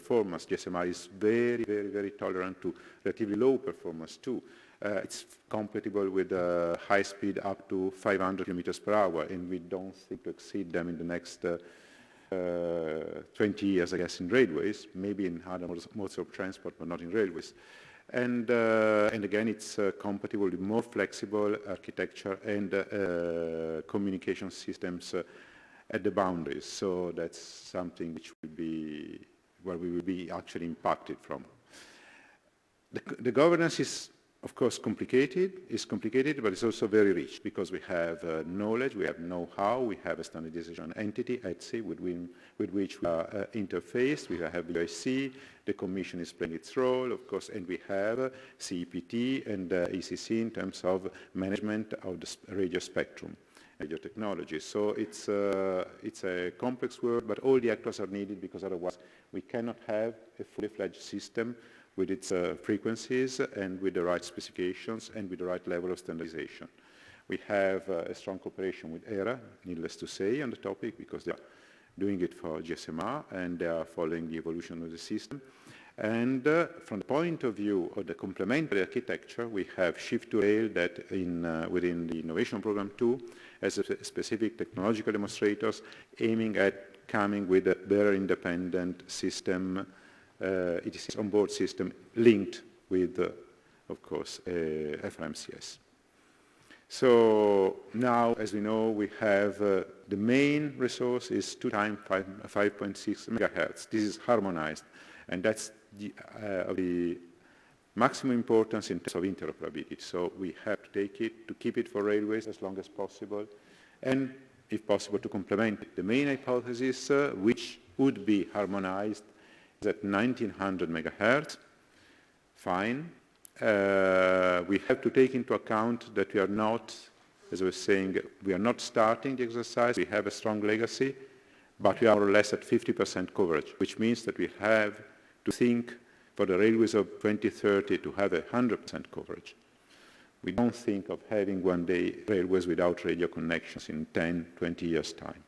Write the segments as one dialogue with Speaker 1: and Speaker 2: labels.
Speaker 1: performance. GSMR is very, very, very tolerant to relatively low performance too. It's compatible with high speed up to 500 kilometers per hour, and we don't think to exceed them in the next 20 years, I guess, in railways, maybe in other modes of transport, but not in railways. And again, it's compatible with more flexible architecture and communication systems at the boundaries. So that's something which will be where we will be actually impacted from. The governance is, of course, complicated. It's complicated, but it's also very rich because we have knowledge, we have know-how, we have a standardization entity, ETSI, with which we are interfaced. We have the UIC, the Commission is playing its role, of course, and we have CEPT and ECC in terms of management of the radio spectrum, radio technology. So it's a complex work, but all the actors are needed because otherwise we cannot have a fully fledged system with its frequencies and with the right specifications and with the right level of standardization. We have a strong cooperation with ERA, needless to say, on the topic because they are doing it for GSMR and they are following the evolution of the system. And from the point of view of the complementary architecture, we have Shift2Rail that within the innovation program too, as a specific technological demonstrators aiming at coming with a better independent system. It is an onboard system linked with, of course, FRMCS. So now, as we know, we have the main resource is 2 times 5.6 megahertz. This is harmonized, and that's the maximum importance in terms of interoperability. So we have to take it, to keep it for railways as long as possible, and if possible, to complement it. The main hypothesis, which would be harmonized, is at 1900 megahertz. Fine. We have to take into account that we are not, as I was saying, we are not starting the exercise. We have a strong legacy, but we are more or less at 50% coverage, which means that we have to think for the railways of 2030 to have 100% coverage. We don't think of having one day railways without radio connections in 10, 20 years' time,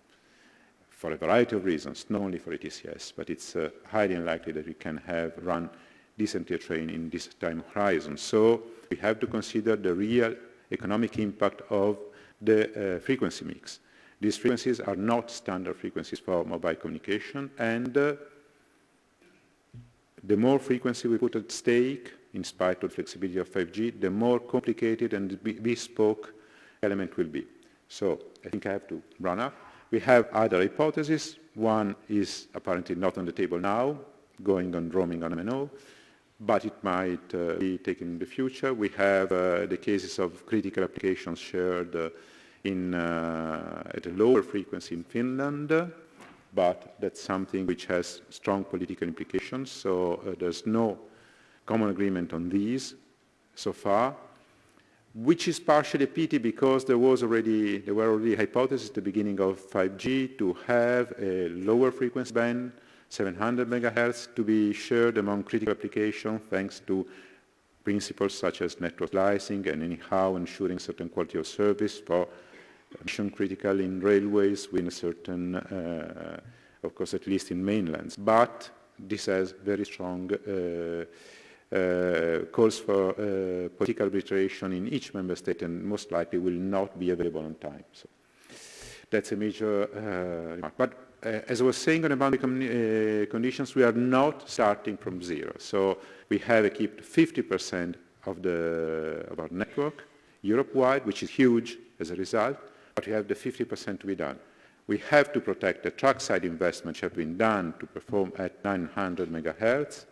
Speaker 1: for a variety of reasons, not only for ETCS, but it's highly unlikely that we can have run decently a train in this time horizon. So we have to consider the real economic impact of the frequency mix. These frequencies are not standard frequencies for mobile communication, and the more frequency we put at stake, in spite of the flexibility of 5G, the more complicated and bespoke element will be. So I think I have to run up. We have other hypotheses. One is apparently not on the table now, going on roaming on MNO, but it might be taken in the future. We have the cases of critical applications shared at a lower frequency in Finland, but that's something which has strong political implications, so there's no common agreement on these so far, which is partially a pity because there were already hypotheses at the beginning of 5G to have a lower frequency band, 700 megahertz, to be shared among critical applications thanks to principles such as network slicing and anyhow ensuring certain quality of service for mission critical in railways with a certain, of course, at least in mainlands. But this has very strong calls for political arbitration in each member state and most likely will not be available on time. So that's a major remark. But as I was saying on boundary conditions, we are not starting from zero. So we have equipped 50% of our network, Europewide, which is huge as a result, but we have the 50% to be done. We have to protect the trackside investments which have been done to perform at 900 megahertz.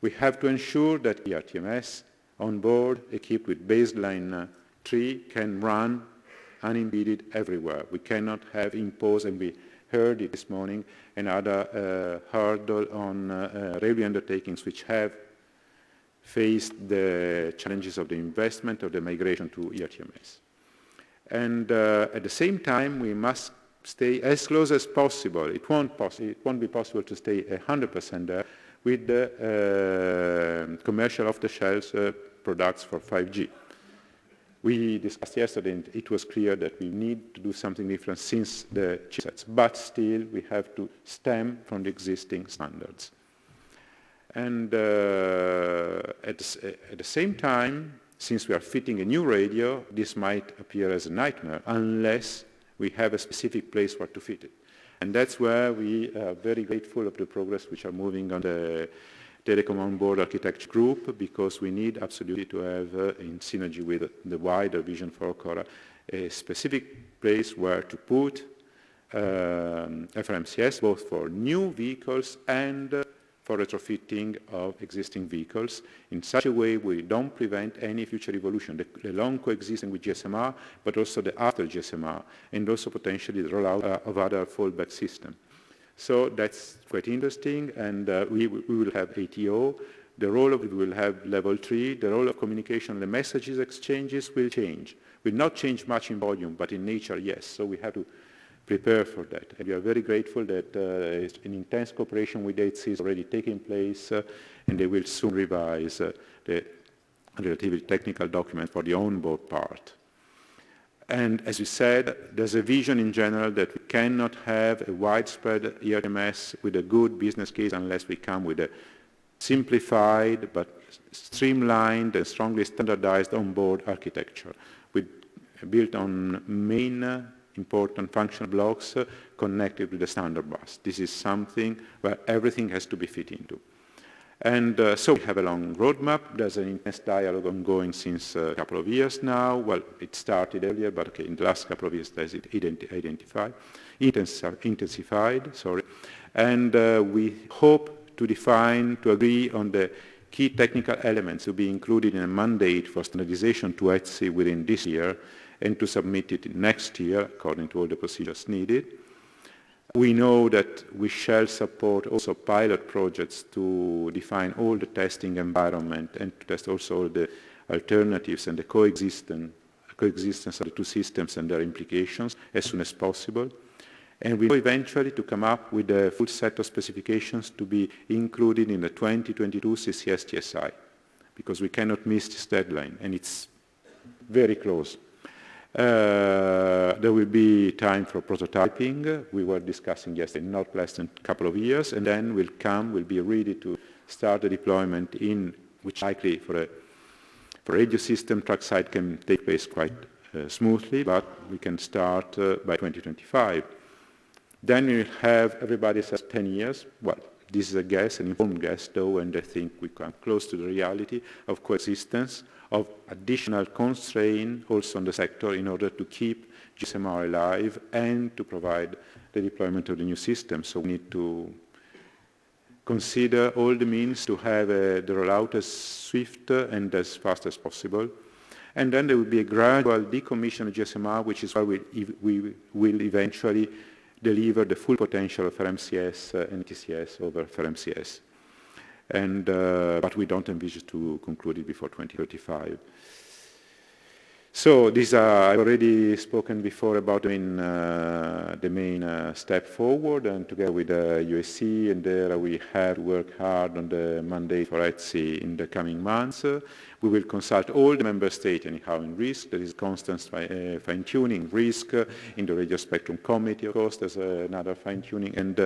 Speaker 1: We have to ensure that ERTMS on board, equipped with baseline 3, can run unimpeded everywhere. We cannot have imposed, and we heard it this morning, another hurdle on railway undertakings which have faced the challenges of the investment of the migration to ERTMS. And at the same time, we must stay as close as possible. It won't be possible to stay 100% there with the commercial off-the-shelf products for 5G. We discussed yesterday, and it was clear that we need to do something different since the chipsets, but still we have to stem from the existing standards. And at the same time, since we are fitting a new radio, this might appear as a nightmare unless we have a specific place where to fit it. And that's where we are very grateful of the progress which are moving on the Telecom Onboard architecture group, because we need absolutely to have, in synergy with the wider vision for Cora, a specific place where to put FRMCS, both for new vehicles and for retrofitting of existing vehicles. In such a way, we don't prevent any future evolution, the long coexisting with GSMR, but also the after GSMR, and also potentially the rollout of other fallback systems. So that's quite interesting, and we will have ATO. The role of it will have level 3. The role of communication, the messages exchanges will change. Will not change much in volume, but in nature, yes. So we have to prepare for that. And we are very grateful that an intense cooperation with HC is already taking place, and they will soon revise the relatively technical document for the onboard part. And as we said, there's a vision in general that we cannot have a widespread ERTMS with a good business case unless we come with a simplified but streamlined and strongly standardized onboard architecture built on main important functional blocks connected with the standard bus. This is something where everything has to be fit into. And so we have a long roadmap. There's an intense dialogue ongoing since a couple of years now. Well, it started earlier, but okay, in the last couple of years, there's intensified. And we hope to agree on the key technical elements to be included in a mandate for standardization to HC within this year, and to submit it next year, according to all the procedures needed. We know that we shall support also pilot projects to define all the testing environment and to test also all the alternatives and the coexistence of the two systems and their implications as soon as possible. And we know eventually to come up with a full set of specifications to be included in the 2022 CCS TSI, because we cannot miss this deadline, and it's very close. There will be time for prototyping. We were discussing yesterday, not less than a couple of years, and then we'll be ready to start the deployment which likely for a radio system trackside can take place quite smoothly, but we can start by 2025. Then we'll have, everybody says 10 years. Well, this is a guess, an informed guess though, and I think we come close to the reality of coexistence, of additional constraint also on the sector in order to keep GSMR alive and to provide the deployment of the new system. So we need to consider all the means to have the rollout as swift and as fast as possible. And then there will be a gradual decommission of GSMR, which is where we will eventually deliver the full potential of FRMCS and TCS over FRMCS. And, but we don't envisage to conclude it before 2035. So these are, I've already spoken before about the main step forward, and together with the USC, and there we have worked hard on the mandate for ETSI in the coming months. We will consult all the member states anyhow in risk. There is constant fine-tuning risk in the radio spectrum committee, of course. There's another fine-tuning, and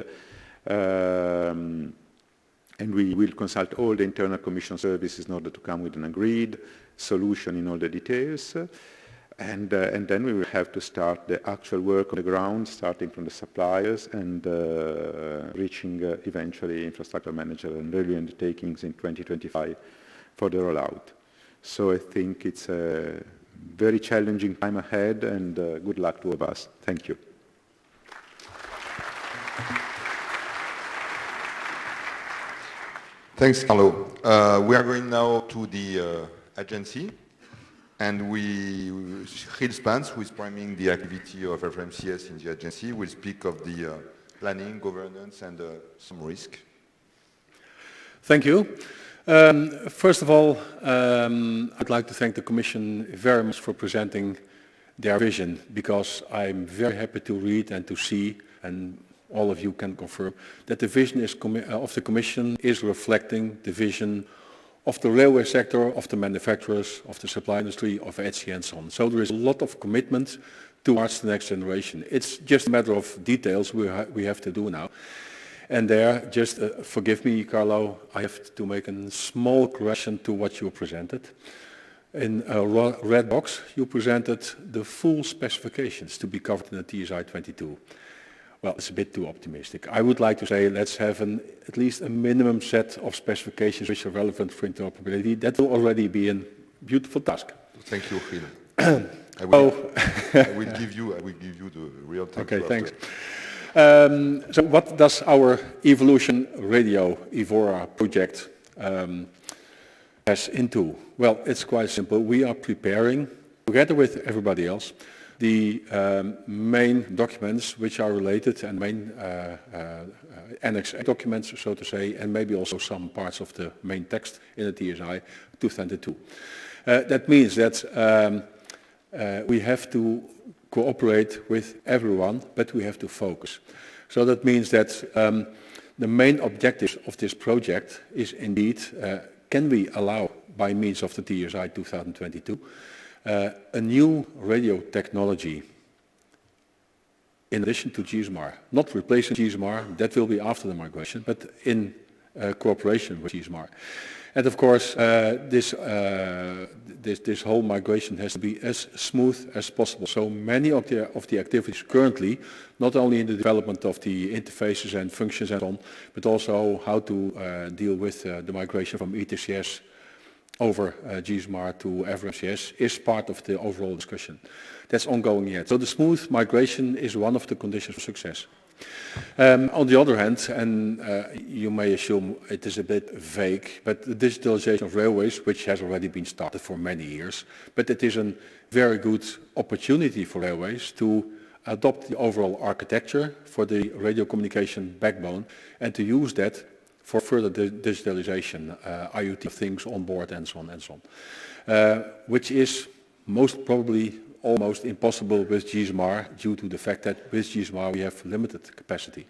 Speaker 1: we will consult all the internal commission services in order to come with an agreed solution in all the details. And then we will have to start the actual work on the ground, starting from the suppliers and reaching eventually infrastructure manager and railway undertakings in 2025 for the rollout. So I think it's a very challenging time ahead, and good luck to all of us. Thank you.
Speaker 2: Thanks, Carlo. We are going now to the agency, and Gilles Spence, who is priming the activity of FRMCS in the agency, will speak of the planning, governance, and some risk.
Speaker 3: Thank you. First of all, I'd like to thank the Commission very much for presenting their vision, because I'm very happy to read and to see, and all of you can confirm, that the vision of the Commission is reflecting the vision of the railway sector, of the manufacturers, of the supply industry, of ETSI and so on. So there is a lot of commitment towards the next generation. It's just a matter of details we have to do now. And there, just forgive me, Carlo, I have to make a small correction to what you presented. In a red box, you presented the full specifications to be covered in the TSI 22. Well, it's a bit too optimistic. I would like to say let's have at least a minimum set of specifications which are relevant for interoperability. That will already be a beautiful task.
Speaker 2: Thank you, Phil. I will give you the real thank you.
Speaker 3: Okay, thanks. So what does our Evolution Radio Evora project has into? Well, it's quite simple. We are preparing, together with everybody else, the main documents which are related and main Annex A documents, so to say, and maybe also some parts of the main text in the TSI 2022. That means that we have to cooperate with everyone, but we have to focus. So that means that the main objective of this project is indeed, can we allow, by means of the TSI 2022, a new radio technology in addition to GSMAR, not replacing GSMAR, that will be after the migration, but in cooperation with GSMAR. And of course, this whole migration has to be as smooth as possible. So many of the activities currently, not only in the development of the interfaces and functions and so on, but also how to deal with the migration from ETCS over GSMAR to FRMCS is part of the overall discussion. That's ongoing yet. So the smooth migration is one of the conditions for success. On the other hand, and you may assume it is a bit vague, but the digitalization of railways, which has already been started for many years, but it is a very good opportunity for railways to adopt the overall architecture for the radio communication backbone and to use that for further digitalization, IoT of things on board and so on and so on, which is most probably almost impossible with GSMAR due to the fact that with GSMAR we have limited capacity.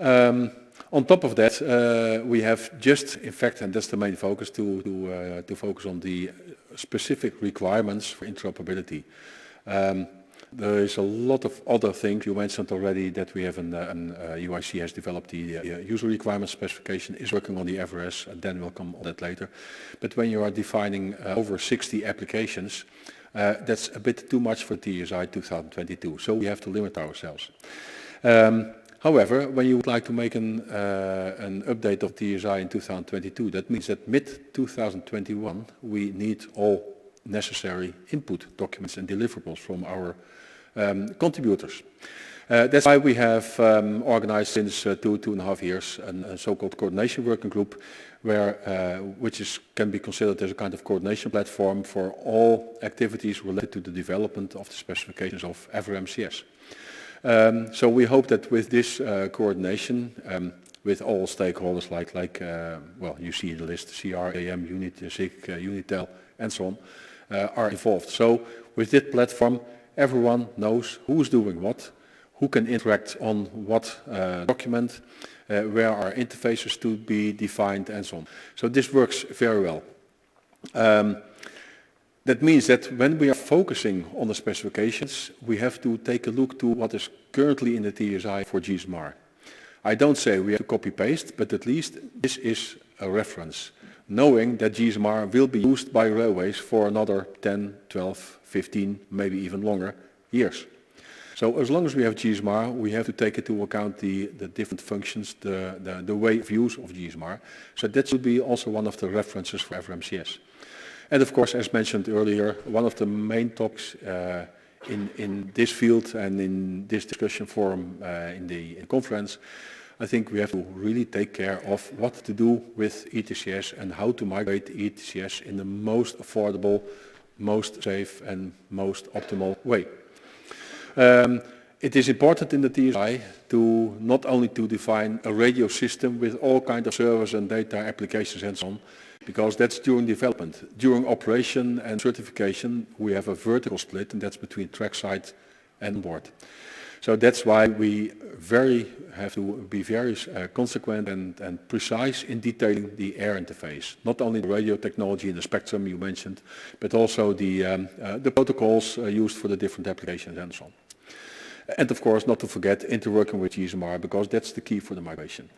Speaker 3: On top of that, we have just, in fact, and that's the main focus, to focus on the specific requirements for interoperability. There is a lot of other things. You mentioned already that we have UIC has developed the user requirement specification, is working on the FRS, and then we'll come on that later. But when you are defining over 60 applications, that's a bit too much for TSI 2022, so we have to limit ourselves. However, when you would like to make an update of TSI in 2022, that means that mid-2021 we need all necessary input documents and deliverables from our contributors. That's why we have organized since 2.5 years a so-called coordination working group, which can be considered as a kind of coordination platform for all activities related to the development of the specifications of FRMCS. So we hope that with this coordination, with all stakeholders like well, you see the list, CR, AM, Unit, SIG, Unitel, and so on, are involved. So with this platform, everyone knows who's doing what, who can interact on what document, where are interfaces to be defined, and so on. So this works very well. That means that when we are focusing on the specifications, we have to take a look to what is currently in the TSI for GSMAR. I don't say we have to copy-paste, but at least this is a reference, knowing that GSMAR will be used by railways for another 10, 12, 15, maybe even longer years. So as long as we have GSMAR, we have to take into account the different functions, the way of use of GSMAR. So that should be also one of the references for FRMCS. And of course, as mentioned earlier, one of the main topics in this field and in this discussion forum in the conference, I think we have to really take care of what to do with ETCS and how to migrate ETCS in the most affordable, most safe and most optimal way. It is important in the TSI to not only to define a radio system with all kinds of servers and data applications and so on, because that's during development. During operation and certification, we have a vertical split, and that's between trackside and onboard. So that's why we have to be very consequent and precise in detailing the air interface. Not only the radio technology and the spectrum you mentioned, but also the protocols used for the different applications and so on. And of course, not to forget interworking with GSMR, because that's the key for the migration.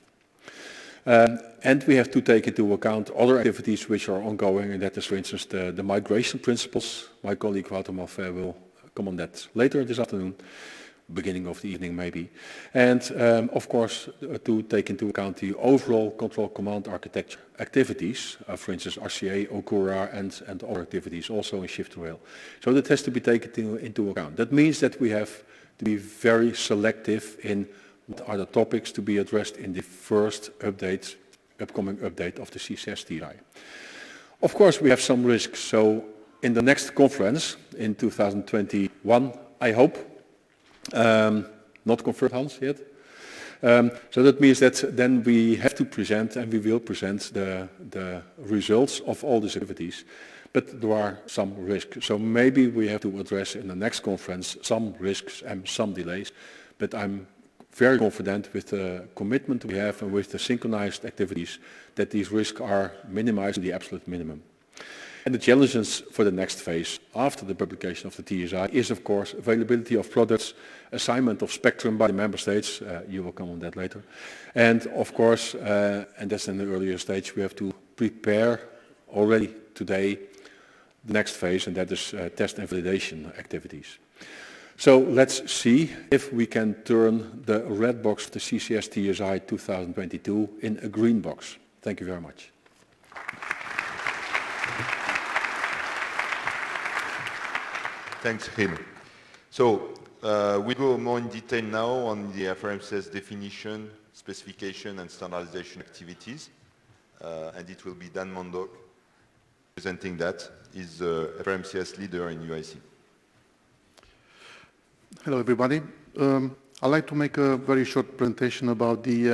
Speaker 3: And we have to take into account other activities which are ongoing, and that is, for instance, the migration principles. My colleague Wouter Malfay will come on that later this afternoon, beginning of the evening maybe. And of course, to take into account the overall control command architecture activities, for instance, RCA, Okura, and other activities also in shift to rail. So that has to be taken into account. That means that we have to be very selective in what are the topics to be addressed in the first upcoming update of the CCRCC. Of course, we have some risks. So in the next conference in 2021, I hope, not confirmed, Hans, yet. So that means that then we have to present, and we will present the results of all these activities. But there are some risks. So maybe we have to address in the next conference some risks and some delays. But I'm very confident with the commitment we have and with the synchronized activities that these risks are minimized to the absolute minimum. And the challenges for the next phase after the publication of the TSI is, of course, availability of products, assignment of spectrum by the member states. You will come on that later. And of course, and that's in the earlier stage, we have to prepare already today the next phase, and that is test and validation activities. So let's see if we can turn the red box of the CCS TSI 2022 in a green box. Thank you very much.
Speaker 2: Thanks, Gil. So we go more in detail now on the FRMCS definition, specification, and standardization activities. And it will be Dan Mondok presenting that. He's the FRMCS leader in UIC.
Speaker 4: Hello, everybody. I'd like to make a very short presentation about the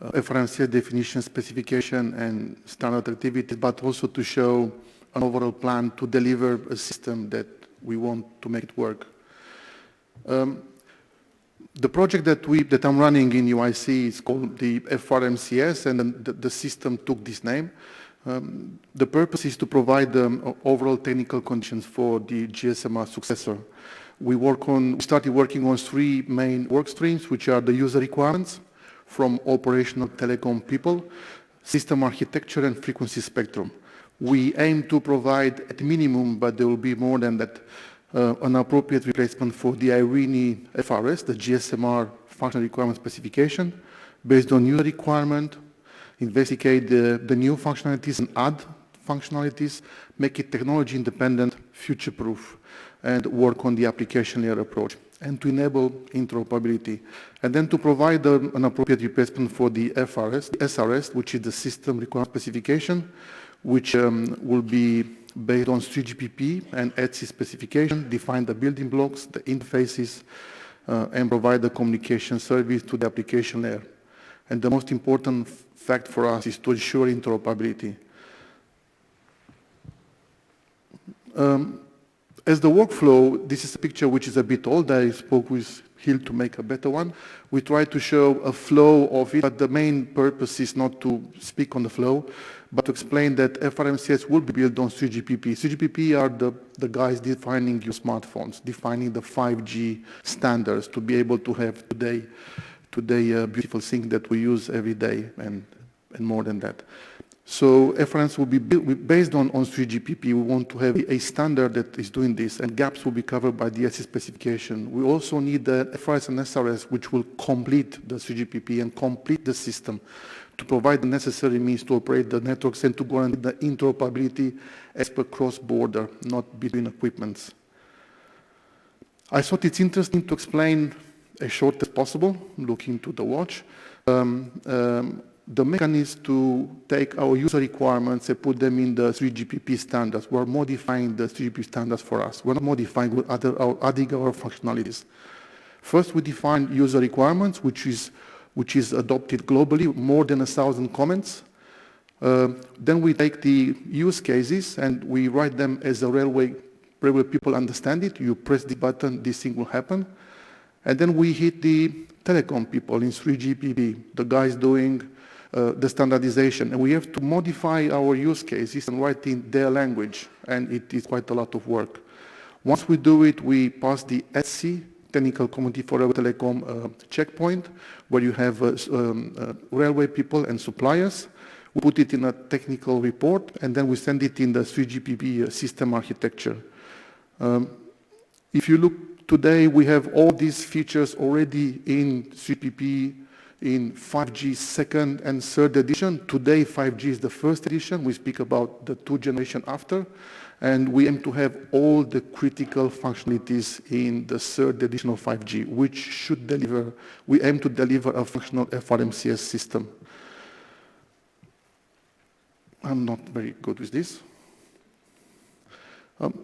Speaker 4: FRMCS definition, specification, and standard activities, but also to show an overall plan to deliver a system that we want to make it work. The project that I'm running in UIC is called the FRMCS, and the system took this name. The purpose is to provide the overall technical conditions for the GSMR successor. We started working on three main work streams, which are the user requirements from operational telecom people, system architecture, and frequency spectrum. We aim to provide at minimum, but there will be more than that, an appropriate replacement for the IRINI FRS, the GSMR functional requirement specification, based on user requirement, investigate the new functionalities and add functionalities, make it technology independent, future-proof, and work on the application layer approach, and to enable interoperability. And then to provide an appropriate replacement for the FRS, the SRS, which is the system requirement specification, which will be based on 3GPP and ETSI specification, define the building blocks, the interfaces, and provide the communication service to the application layer. And the most important fact for us is to ensure interoperability. As the workflow, this is a picture which is a bit old. I spoke with Gil to make a better one. We try to show a flow of it, but the main purpose is not to speak on the flow, but to explain that FRMCS will be built on 3GPP. 3GPP are the guys defining your smartphones, defining the 5G standards to be able to have today beautiful thing that we use every day and more than that. So FRMCS will be based on 3GPP. We want to have a standard that is doing this, and gaps will be covered by the ETSI specification. We also need the FRS and SRS, which will complete the 3GPP and complete the system to provide the necessary means to operate the networks and to guarantee the interoperability as per cross-border, not between equipments. I thought it's interesting to explain as short as possible, looking to the watch, the mechanism to take our user requirements and put them in the 3GPP standards. We're modifying the 3GPP standards for us. We're not modifying, we're adding our functionalities. First, we define user requirements, which is adopted globally, more than 1,000 comments. Then we take the use cases and we write them as the railway people understand it. You press the button, this thing will happen. And then we hit the telecom people in 3GPP, the guys doing the standardization. And we have to modify our use cases and write in their language. And it is quite a lot of work. Once we do it, we pass the ETSI technical committee for Telecom checkpoint, where you have railway people and suppliers. We put it in a technical report, and then we send it in the 3GPP system architecture. If you look today, we have all these features already in 3GPP, in 5G second and third edition. Today, 5G is the first edition. We speak about the 2 generation after. And we aim to have all the critical functionalities in the third edition of 5G, which should deliver, we aim to deliver a functional FRMCS system. I'm not very good with this.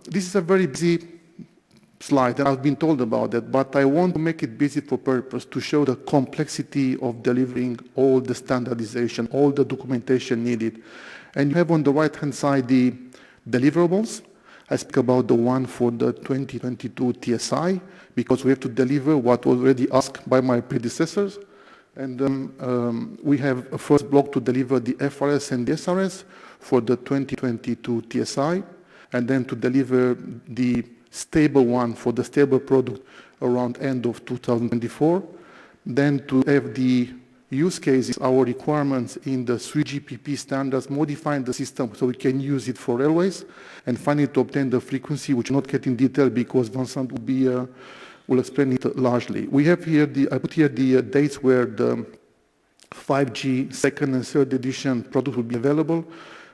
Speaker 4: This is a very busy slide, and I've been told about that, but I want to make it busy for purpose to show the complexity of delivering all the standardization, all the documentation needed. And you have on the right-hand side the deliverables. I speak about the one for the 2022 TSI, because we have to deliver what was already asked by my predecessors. And we have a first block to deliver the FRS and the SRS for the 2022 TSI, and then to deliver the stable one for the stable product around end of 2024. Then to have the use cases, our requirements in the 3GPP standards, modifying the system so we can use it for railways, and finally to obtain the frequency, which will not get in detail because Vincent will explain it largely. We have here I put here the dates where the 5G second and third edition product will be available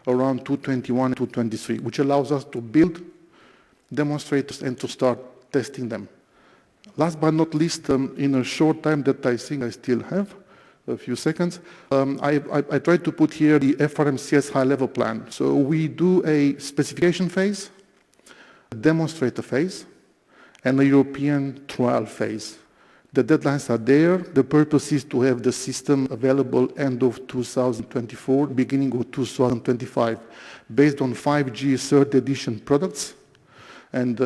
Speaker 4: around 2021 and 2023, which allows us to build demonstrators and to start testing them. Last but not least, in a short time that I think I still have, a few seconds, I tried to put here the FRMCS high-level plan. So we do a specification phase, a demonstrator phase, and a European trial phase. The deadlines are there. The purpose is to have the system available end of 2024, beginning of 2025, based on 5G third edition products and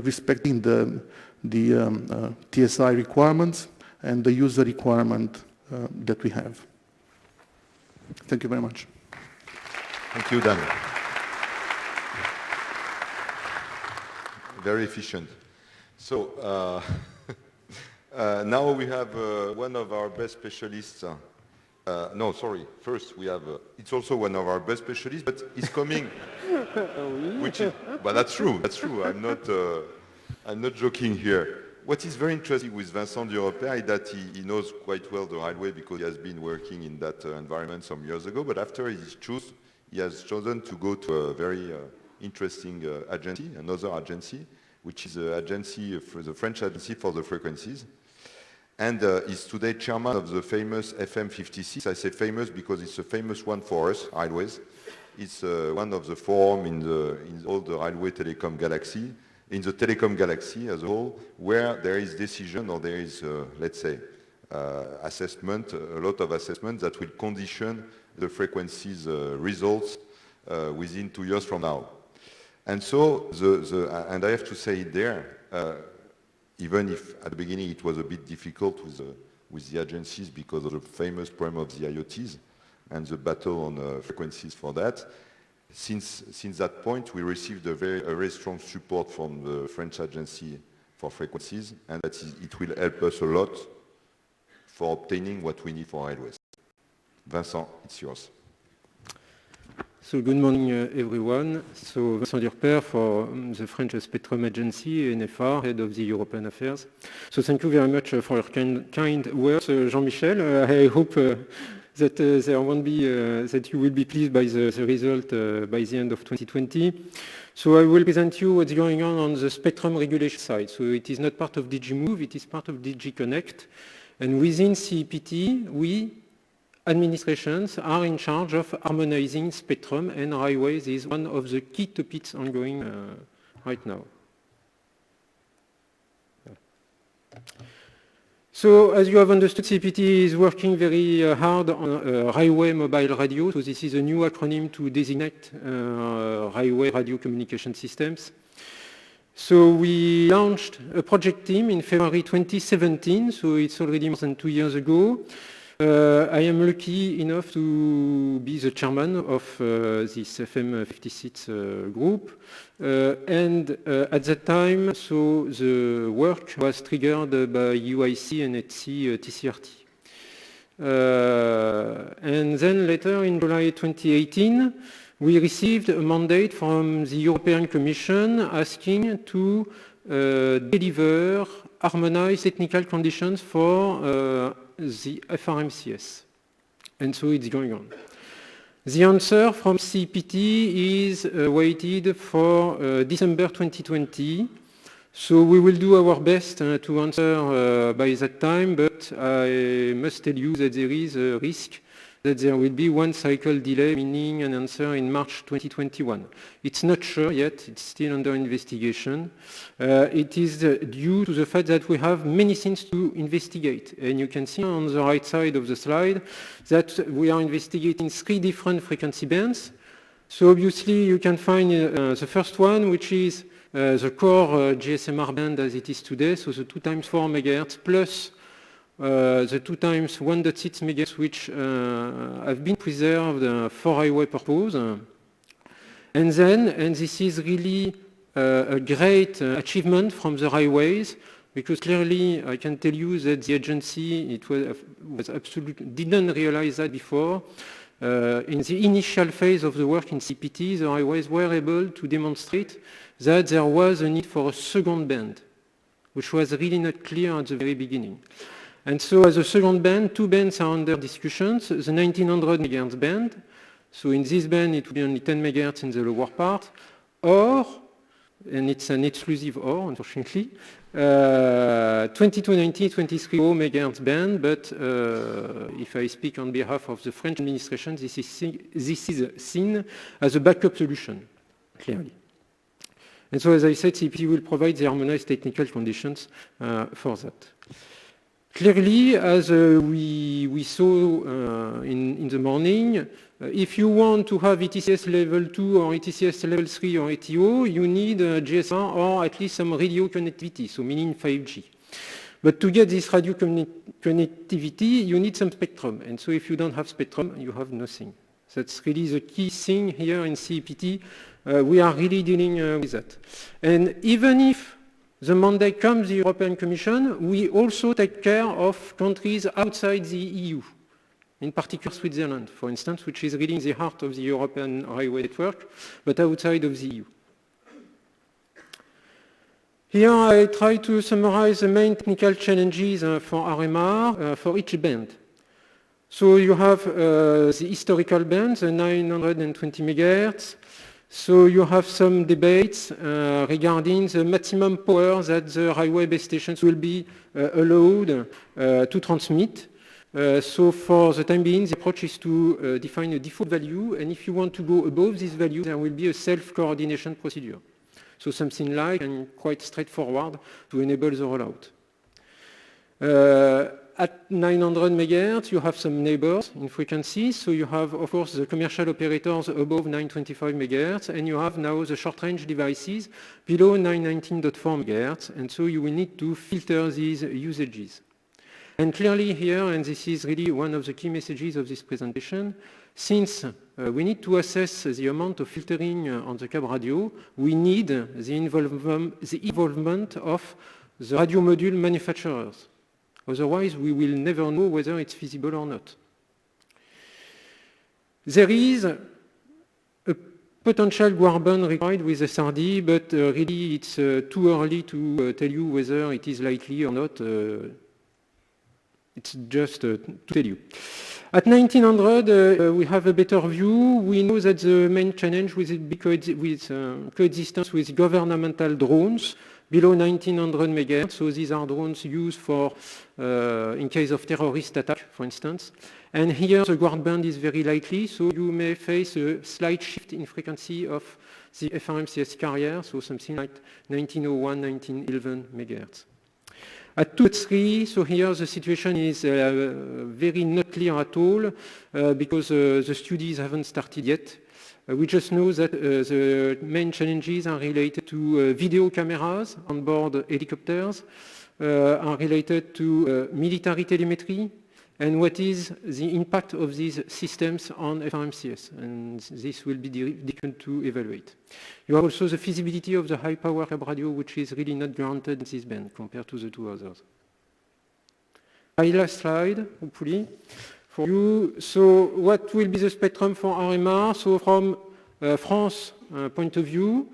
Speaker 4: respecting the TSI requirements and the user requirement that we have. Thank you very much.
Speaker 2: Thank you, Dan. Very efficient. So now we have one of our best specialists. No, sorry. First, we have. It's also one of our best specialists, but he's coming. Which is, but that's true. That's true. I'm not joking here. What is very interesting with Vincent du Europea is that he knows quite well the railway because he has been working in that environment some years ago. But after he has chosen to go to a very interesting agency, another agency, which is the French agency for the frequencies. And is today chairman of the famous FM56. I say famous because it's a famous one for us, railways. It's one of the forum in all the railway telecom galaxy, in the telecom galaxy as a whole, where there is decision or there is, let's say, assessment, a lot of assessment that will condition the frequencies results within 2 years from now. And so, and I have to say it there, even if at the beginning it was a bit difficult with the agencies because of the famous problem of the IoTs and the battle on frequencies for that, since that point we received a very strong support from the French agency for frequencies, and that it will help us a lot for obtaining what we need for railways. Vincent, it's yours.
Speaker 5: So good morning, everyone. So Vincent Durper for the French Spectrum Agency, NFR, head of the European Affairs. So thank you very much for your kind words, Jean-Michel. I hope that there won't be that you will be pleased by the result by the end of 2020. So I will present you what's going on the spectrum regulation side. So it is not part of DG Move, it is part of DG Connect. And within CEPT, we administrations are in charge of harmonizing spectrum, and railways is one of the key topics ongoing right now. So, as you have understood, CEPT is working very hard on railway mobile radio. So this is a new acronym to designate railway radio communication systems. So we launched a project team in February 2017, so it's already more than 2 years ago, I am lucky enough to be the chairman of this FM56 group. And at that time, so the work was triggered by UIC and ETSI TCRT. And then later in July 2018, we received a mandate from the European Commission asking to deliver harmonized technical conditions for the FRMCS. And so it's going on. The answer from CPT is waited for December 2020. So we will do our best to answer by that time, but I must tell you that there is a risk that there will be one cycle delay, meaning an answer in March 2021. It's not sure yet, it's still under investigation. It is due to the fact that we have many things to investigate. And you can see on the right side of the slide that we are investigating 3 different frequency bands. So obviously you can find the first one, which is the core GSMR band as it is today, so the 2 times 4 MHz plus the 2 times 1.6 MHz, which have been preserved for highway purpose. And then, and this is really a great achievement from the highways, because clearly I can tell you that the agency was absolutely didn't realize that before. In the initial phase of the work in CPT, the highways were able to demonstrate that there was a need for a second band, which was really not clear at the very beginning. And so as a second band, 2 bands are under discussions, the 1900 MHz band. So in this band, it will be only 10 MHz in the lower part, or, and it's an exclusive or, unfortunately, 2290, 23 MHz band, but if I speak on behalf of the French administration, this is seen as a backup solution, clearly. And so, as I said, CP will provide the harmonized technical conditions for that. Clearly, as we saw in the morning, if you want to have ETCS level 2 or ETCS level 3 or ATO, you need GSM or at least some radio connectivity, so meaning 5G. But to get this radio connectivity, you need some spectrum. And so if you don't have spectrum, you have nothing. That's really the key thing here in CEPT. We are really dealing with that. And even if the mandate comes, the European Commission, we also take care of countries outside the EU, in particular Switzerland, for instance, which is really in the heart of the European highway network, but outside of the EU. Here I try to summarize the main technical challenges for RMR for each band. So you have the historical band, the 920 MHz. So you have some debates regarding the maximum power that the highway base stations will be allowed to transmit. So for the time being, the approach is to define a default value, and if you want to go above this value, there will be a self-coordination procedure. So something like, and quite straightforward, to enable the rollout. At 900 MHz, you have some neighbors in frequency. So you have, of course, the commercial operators above 925 MHz, and you have now the short-range devices below 919.4 MHz, and so you will need to filter these usages. And clearly here, and this is really one of the key messages of this presentation, since we need to assess the amount of filtering on the cab radio, we need the involvement of the radio module manufacturers. Otherwise, we will never know whether it's feasible or not. There is a potential guar band required with SRD, but really it's too early to tell you whether it is likely or not. It's just to tell you. At 1900, we have a better view. We know that the main challenge with coexistence with governmental drones below 1900 MHz. So these are drones used for, in case of terrorist attack, for instance. And here the guard band is very likely, so you may face a slight shift in frequency of the FRMCS carrier, so something like 1901, 1911 MHz. At 2 3, so here the situation is very not clear at all because the studies haven't started yet. We just know that the main challenges are related to video cameras on board helicopters, are related to military telemetry, and what is the impact of these systems on FRMCS, and this will be difficult to evaluate. You have also the feasibility of the high power web radio, which is really not granted in this band compared to the two others. My last slide, hopefully, for you. So what will be the spectrum for RMR? So from France point of view,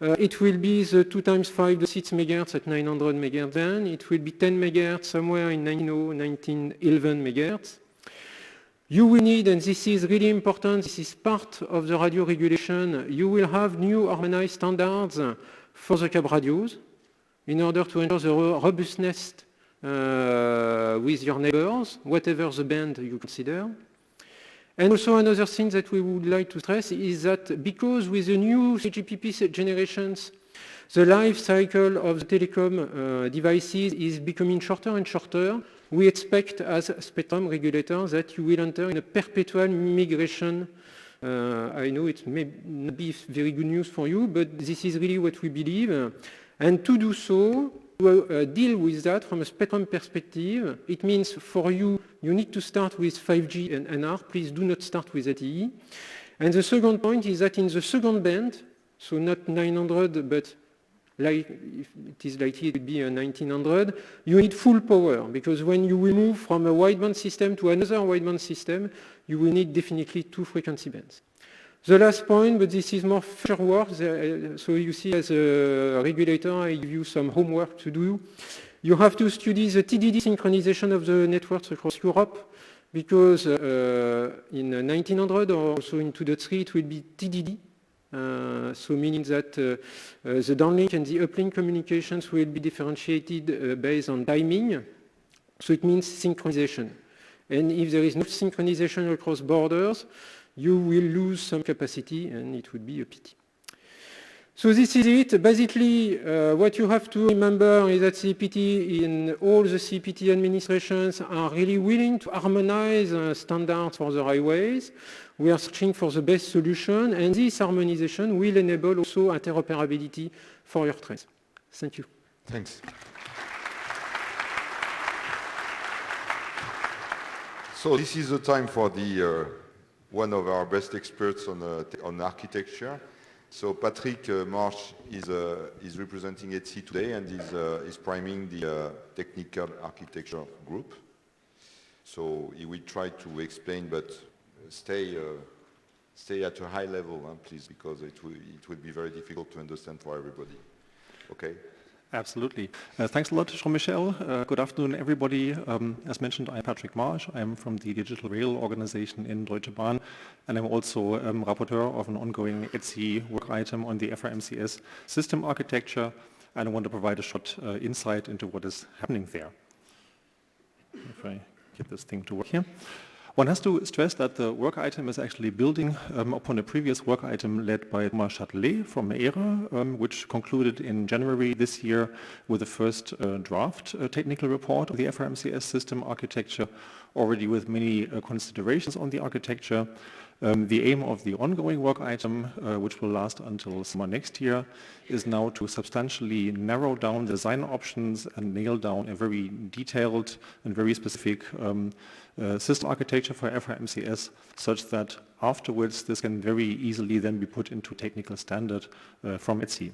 Speaker 5: it will be the 2 × 5 MHz at 900 MHz then. It will be 10 MHz somewhere in 1911 MHz. You will need, and this is really important, this is part of the radio regulation, you will have new harmonized standards for the cab radios in order to ensure the robustness with your neighbors, whatever the band you consider. And also another thing that we would like to stress is that because with the new CGPP generations, the life cycle of the telecom devices is becoming shorter and shorter, we expect as spectrum regulators that you will enter in a perpetual migration. I know it may not be very good news for you, but this is really what we believe. And to do so, to deal with that from a spectrum perspective, it means for you, you need to start with 5G and NR. Please do not start with LTE. And the second point is that in the second band, so not 900, but like if it is likely it would be a 1900, you need full power, because when you will move from a wideband system to another wideband system, you will need definitely 2 frequency bands. The last point, but this is more future work, so you see as a regulator, I give you some homework to do. You have to study the TDD synchronization of the networks across Europe, because in 1900 or also in 2.3 it will be TDD, so meaning that the downlink and the uplink communications will be differentiated based on timing, so it means synchronization. And if there is no synchronization across borders, you will lose some capacity, and it would be a pity. So this is it. Basically, what you have to remember is that CPT in all the CPT administrations are really willing to harmonize standards for the highways. We are searching for the best solution, and this harmonization will enable also interoperability for your trains. Thank you.
Speaker 2: Thanks. So this is the time for the one of our best experts on architecture. So Patrick March is representing ETSI today and is priming the technical architecture group. So he will try to explain, but stay at a high level, please, because it will be very difficult to understand for everybody. Okay?
Speaker 6: Absolutely. Thanks a lot, Jean-Michel. Good afternoon, everybody. As mentioned, I'm Patrick March. I'm from the Digital Rail organization in Deutsche Bahn, and I'm also rapporteur of an ongoing ETSI work item on the FRMCS system architecture, and I want to provide a short insight into what is happening there. If I get this thing to work here. One has to stress that the work item is actually building upon a previous work item led by Thomas Châtelet from ERA, which concluded in January this year with the first draft technical report of the FRMCS system architecture, already with many considerations on the architecture. The aim of the ongoing work item, which will last until summer next year, is now to substantially narrow down the design options and nail down a very detailed and very specific system architecture for FRMCS, such that afterwards this can very easily then be put into technical standard from ETSI.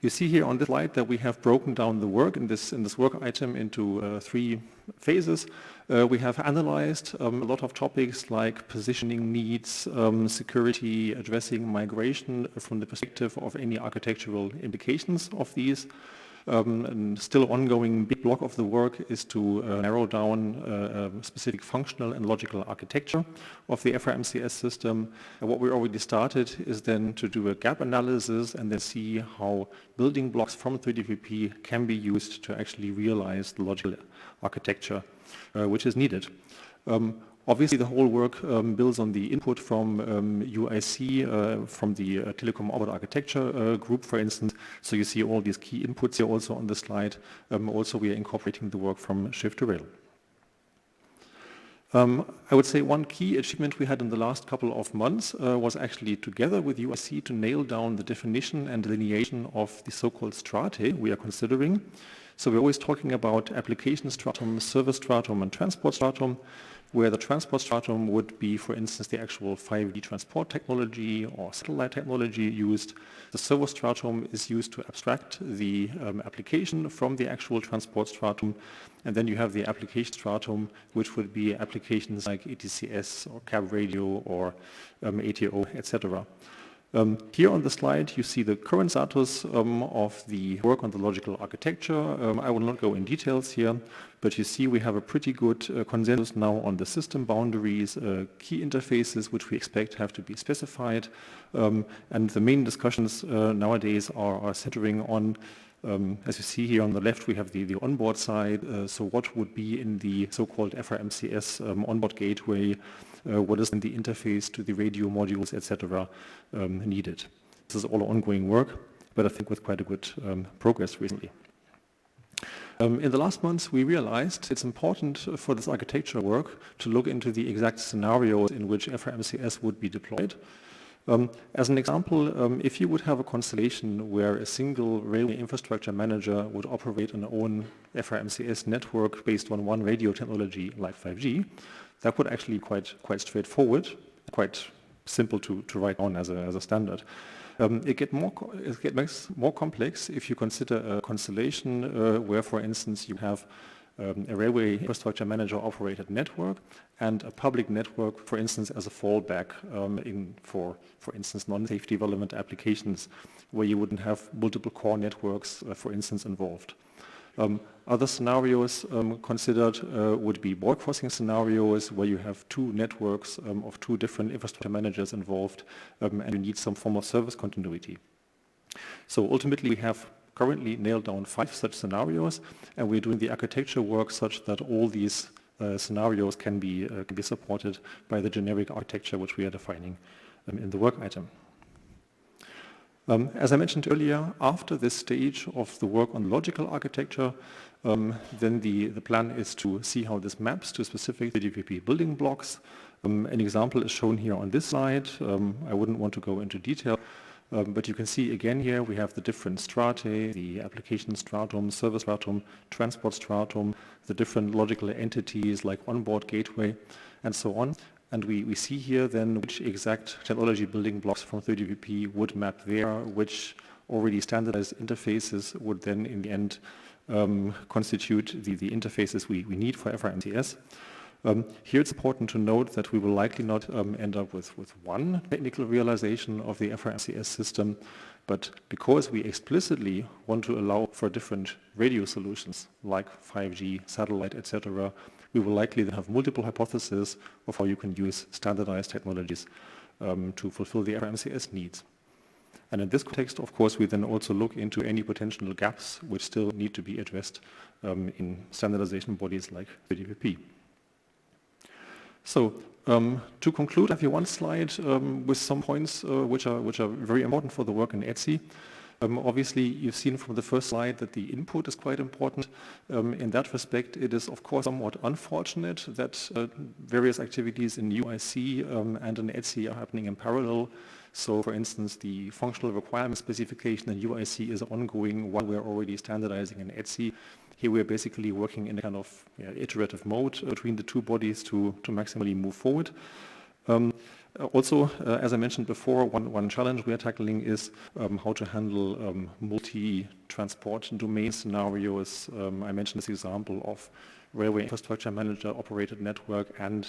Speaker 6: You see here on this slide that we have broken down the work in this work item into 3 phases. We have analyzed a lot of topics like positioning needs, security, addressing migration from the perspective of any architectural implications of these. And still ongoing big block of the work is to narrow down a specific functional and logical architecture of the FRMCS system. And what we already started is then to do a gap analysis and then see how building blocks from 3GPP can be used to actually realize the logical architecture which is needed. Obviously, the whole work builds on the input from UIC, from the Telecom Onboard architecture group, for instance. So you see all these key inputs here also on the slide. Also, we are incorporating the work from Shift to Rail. I would say one key achievement we had in the last couple of months was actually together with UIC to nail down the definition and delineation of the so-called strata we are considering. So we're always talking about application stratum, service stratum, and transport stratum, where the transport stratum would be, for instance, the actual 5G transport technology or satellite technology used. The service stratum is used to abstract the application from the actual transport stratum. And then you have the application stratum, which would be applications like ETCS or cab radio or ATO, etc. Here on the slide, you see the current status of the work on the logical architecture. I will not go in details here, but you see we have a pretty good consensus now on the system boundaries, key interfaces, which we expect have to be specified. And the main discussions nowadays are centering on, as you see here on the left, we have the onboard side. So what would be in the so-called FRMCS onboard gateway? What is in the interface to the radio modules, etc. Needed. This is all ongoing work, but I think with quite a good progress recently. In the last months, we realized it's important for this architecture work to look into the exact scenarios in which FRMCS would be deployed. As an example, if you would have a constellation where a single railway infrastructure manager would operate an own FRMCS network based on one radio technology like 5G, that would actually be quite straightforward, quite simple to write down as a standard. It gets more complex if you consider a constellation where, for instance, you have a railway infrastructure manager operated network and a public network, for instance, as a fallback for instance, non-safety relevant applications where you wouldn't have multiple core networks, for instance, involved. Other scenarios considered would be border crossing scenarios where you have two networks of two different infrastructure managers involved and you need some form of service continuity. So ultimately we have currently nailed down 5 such scenarios, and we're doing the architecture work such that all these scenarios can be supported by the generic architecture which we are defining in the work item. As I mentioned earlier, after this stage of the work on logical architecture, then the plan is to see how this maps to specific 3GPP building blocks. An example is shown here on this slide. I wouldn't want to go into detail, but you can see again here we have the different strata, the application stratum, service stratum, transport stratum, the different logical entities like onboard gateway, and so on. And we see here then which exact technology building blocks from 3GPP would map there, which already standardized interfaces would then in the end constitute the interfaces we need for FRMCS. Here it's important to note that we will likely not end up with one technical realization of the FRMCS system, but because we explicitly want to allow for different radio solutions like 5G, satellite, etc., we will likely have multiple hypotheses of how you can use standardized technologies to fulfill the FRMCS needs. And in this context, of course, we then also look into any potential gaps which still need to be addressed in standardization bodies like 3GPP. So to conclude, I have here one slide with some points which are very important for the work in ETSI. Obviously, you've seen from the first slide that the input is quite important. In that respect, it is, of course, somewhat unfortunate that various activities in UIC and in ETSI are happening in parallel. So, for instance, the functional requirement specification in UIC is ongoing while we're already standardizing in ETSI. Here we're basically working in a kind of iterative mode between the two bodies to maximally move forward. Also, as I mentioned before, one challenge we are tackling is how to handle multi-transport domain scenarios. I mentioned this example of railway infrastructure manager operated network and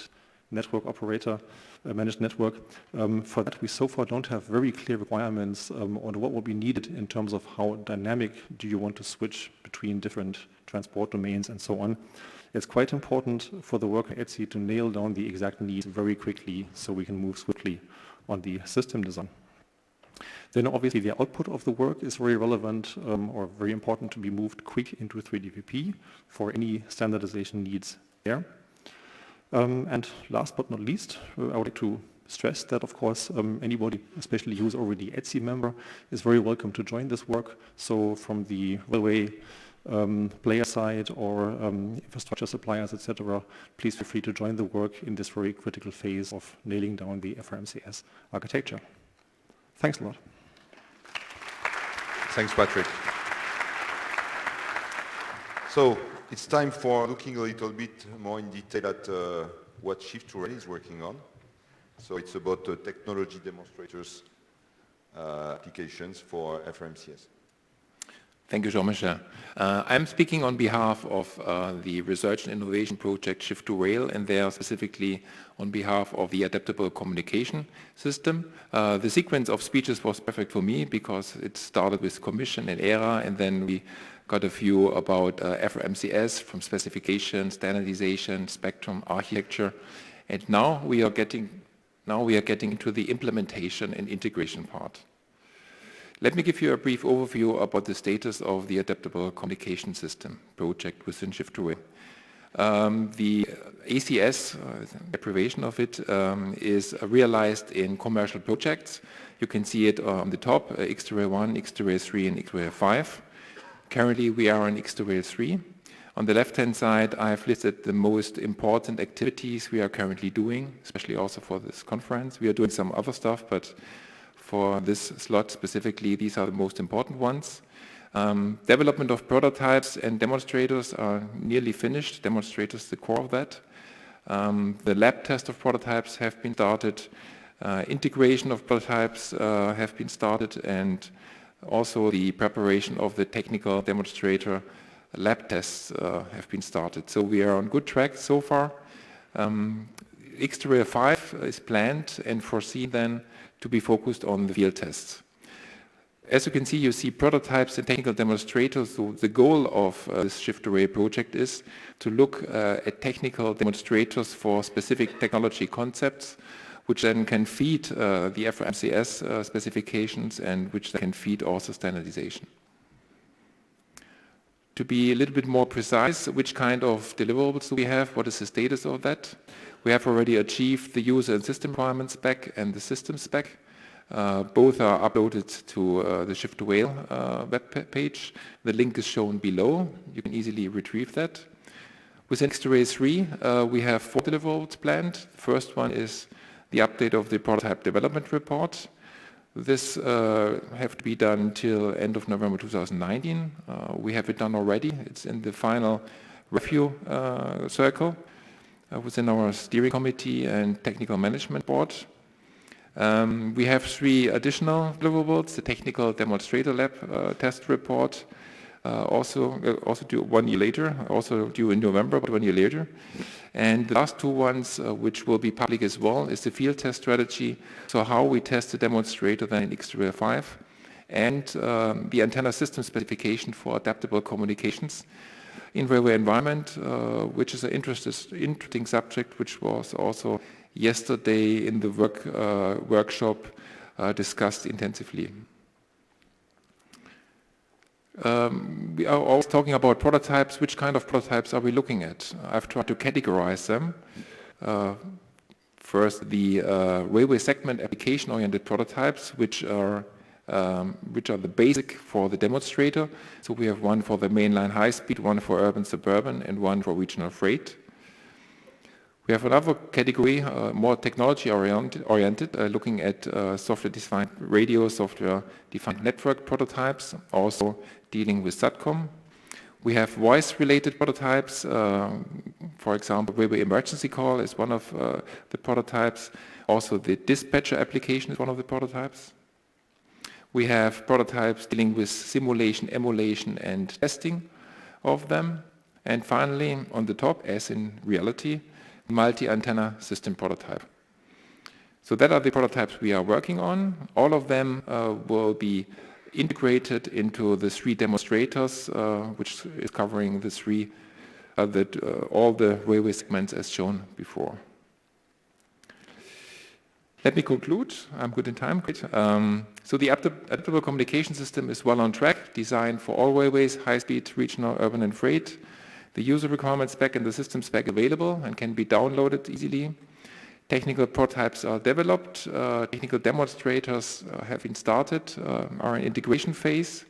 Speaker 6: network operator managed network. For that, we so far don't have very clear requirements on what will be needed in terms of how dynamic do you want to switch between different transport domains and so on. It's quite important for the work at ETSI to nail down the exact needs very quickly so we can move swiftly on the system design. Then obviously the output of the work is very relevant or very important to be moved quick into 3GPP for any standardization needs there. And last but not least, I would like to stress that, of course, anybody, especially who's already ETSI member, is very welcome to join this work. So from the railway player side or infrastructure suppliers, etc., please feel free to join the work in this very critical phase of nailing down the FRMCS architecture. Thanks a lot.
Speaker 2: Thanks, Patrick. So it's time for looking a little bit more in detail at what Shift2Rail is working on. So it's about technology demonstrators applications for FRMCS.
Speaker 7: Thank you, Jean-Michel. I'm speaking on behalf of the Research and Innovation Project Shift2Rail, and they are specifically on behalf of the Adaptable Communication System. The sequence of speeches was perfect for me because it started with Commission and ERA, and then we got a view about FRMCS from specification, standardization, spectrum, architecture, and now we are getting into the implementation and integration part. Let me give you a brief overview about the status of the Adaptable Communication System project within Shift2Rail. The ACS, deprivation of it, is realized in commercial projects. You can see it on the top, X2Rail 1, X2Rail 3, and X2Rail 5. Currently, we are on X2Rail 3. On the left-hand side, I have listed the most important activities we are currently doing, especially also for this conference. We are doing some other stuff, but for this slot specifically, these are the most important ones. Development of prototypes and demonstrators are nearly finished. Demonstrators, the core of that. The lab test of prototypes have been started. Integration of prototypes have been started, and also the preparation of the technical demonstrator lab tests have been started. So we are on good track so far. X2Rail 5 is planned and foreseen then to be focused on the field tests. As you can see, you see prototypes and technical demonstrators. So the goal of this Shift2Rail project is to look at technical demonstrators for specific technology concepts, which then can feed the FRMCS specifications and which then can feed also standardization. To be a little bit more precise, which kind of deliverables do we have? What is the status of that? We have already achieved the user and system requirement spec and the system spec. Both are uploaded to the Shift2Rail web page. The link is shown below. You can easily retrieve that. Within X2Rail 3, we have 4 deliverables planned. The first one is the update of the prototype development report. This have to be done till end of November 2019. We have it done already. It's in the final review circle within our steering committee and technical management board. We have 3 additional deliverables: the technical demonstrator lab test report, also due 1 year later, also due in November, but 1 year later. And the last 2 ones, which will be public as well, is the field test strategy, so how we test the demonstrator then in X2Rail 5, and the antenna system specification for adaptable communications in railway environment, which is an interesting subject, which was also yesterday in the workshop discussed intensively. We are always talking about prototypes. Which kind of prototypes are we looking at? I've tried to categorize them. First, the railway segment application-oriented prototypes, which are the basic for the demonstrator. So we have one for the mainline high-speed, one for urban suburban, and one for regional freight. We have another category, more technology-oriented, looking at software-defined radio, software-defined network prototypes, also dealing with SATCOM. We have voice-related prototypes. For example, railway emergency call is one of the prototypes. Also, the dispatcher application is one of the prototypes. We have prototypes dealing with simulation, emulation, and testing of them. And finally, on the top, as in reality, multi-antenna system prototype. So that are the prototypes we are working on. All of them will be integrated into the 3 demonstrators, which is covering the all the railway segments as shown before. Let me conclude. I'm good in time. Great. So the adaptable communication system is well on track, designed for all railways, high-speed, regional, urban, and freight. The user requirement spec and the system spec available and can be downloaded easily. Technical prototypes are developed. Technical demonstrators have been started, are in integration phase.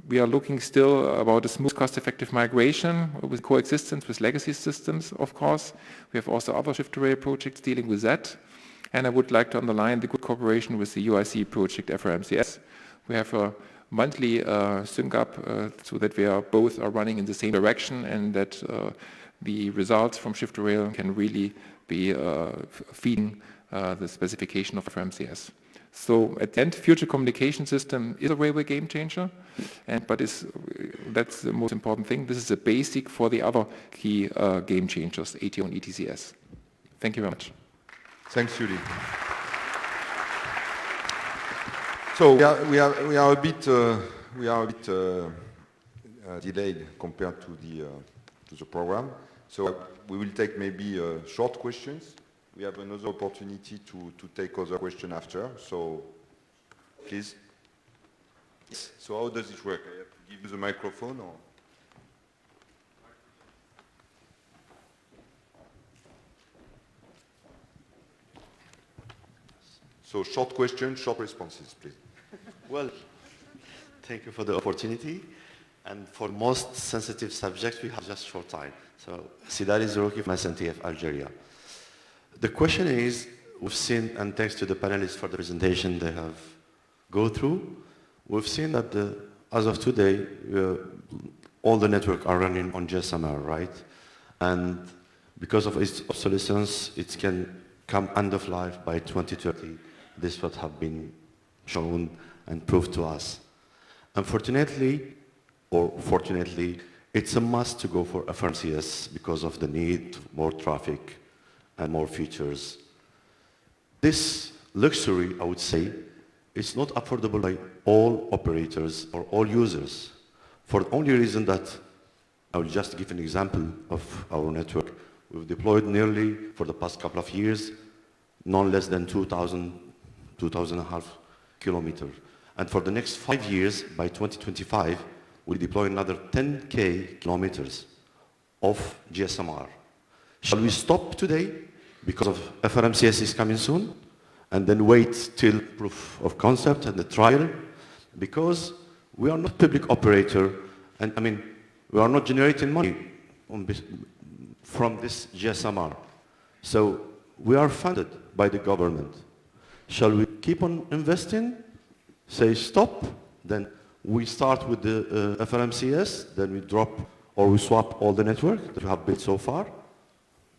Speaker 7: We are looking still about a smooth, cost-effective migration with coexistence with legacy systems, of course. We have also other Shift2Rail projects dealing with that. And I would like to underline the good cooperation with the UIC project FRMCS. We have a monthly sync up so that we are both running in the same direction, and that the results from Shift to Rail can really be feeding the specification of FRMCS. So at the end, future communication system is a railway game changer, but that's the most important thing. This is the basic for the other key game changers, ATO and ETCS. Thank you very much.
Speaker 2: Thanks, Yuri. So we are a bit delayed compared to the program. So we will take maybe short questions. We have another opportunity to take other questions after. So please. So how does it work? I have to give you the microphone, or? So short questions, short responses, please.
Speaker 8: Well, thank you for the opportunity. And for most sensitive subjects, we have just short time. So, Sidari Zerouki from SNTF Algeria. The question is, we've seen, and thanks to the panelists for the presentation they have go through, we've seen that as of today, all the networks are running on GSMR, right? And because of its obsolescence, it can come end of life by 2030. This is what have been shown and proved to us. Unfortunately, or fortunately, it's a must to go for FRMCS because of the need, more traffic and more features. This luxury, I would say, is not affordable by all operators or all users, for the only reason that, I will just give an example of our network. We've deployed nearly, for the past couple of years, none less than 2,500 kilometers. And for the next 5 years, by 2025, we'll deploy another 10K kilometers of GSMR. Shall we stop today because of FRMCS is coming soon, and then wait till proof of concept and the trial? Because we are not public operator, and I mean, we are not generating money from this GSMR. So we are funded by the government. Shall we keep on investing, say stop, then we start with the FRMCS, then we drop or we swap all the network that we have built so far,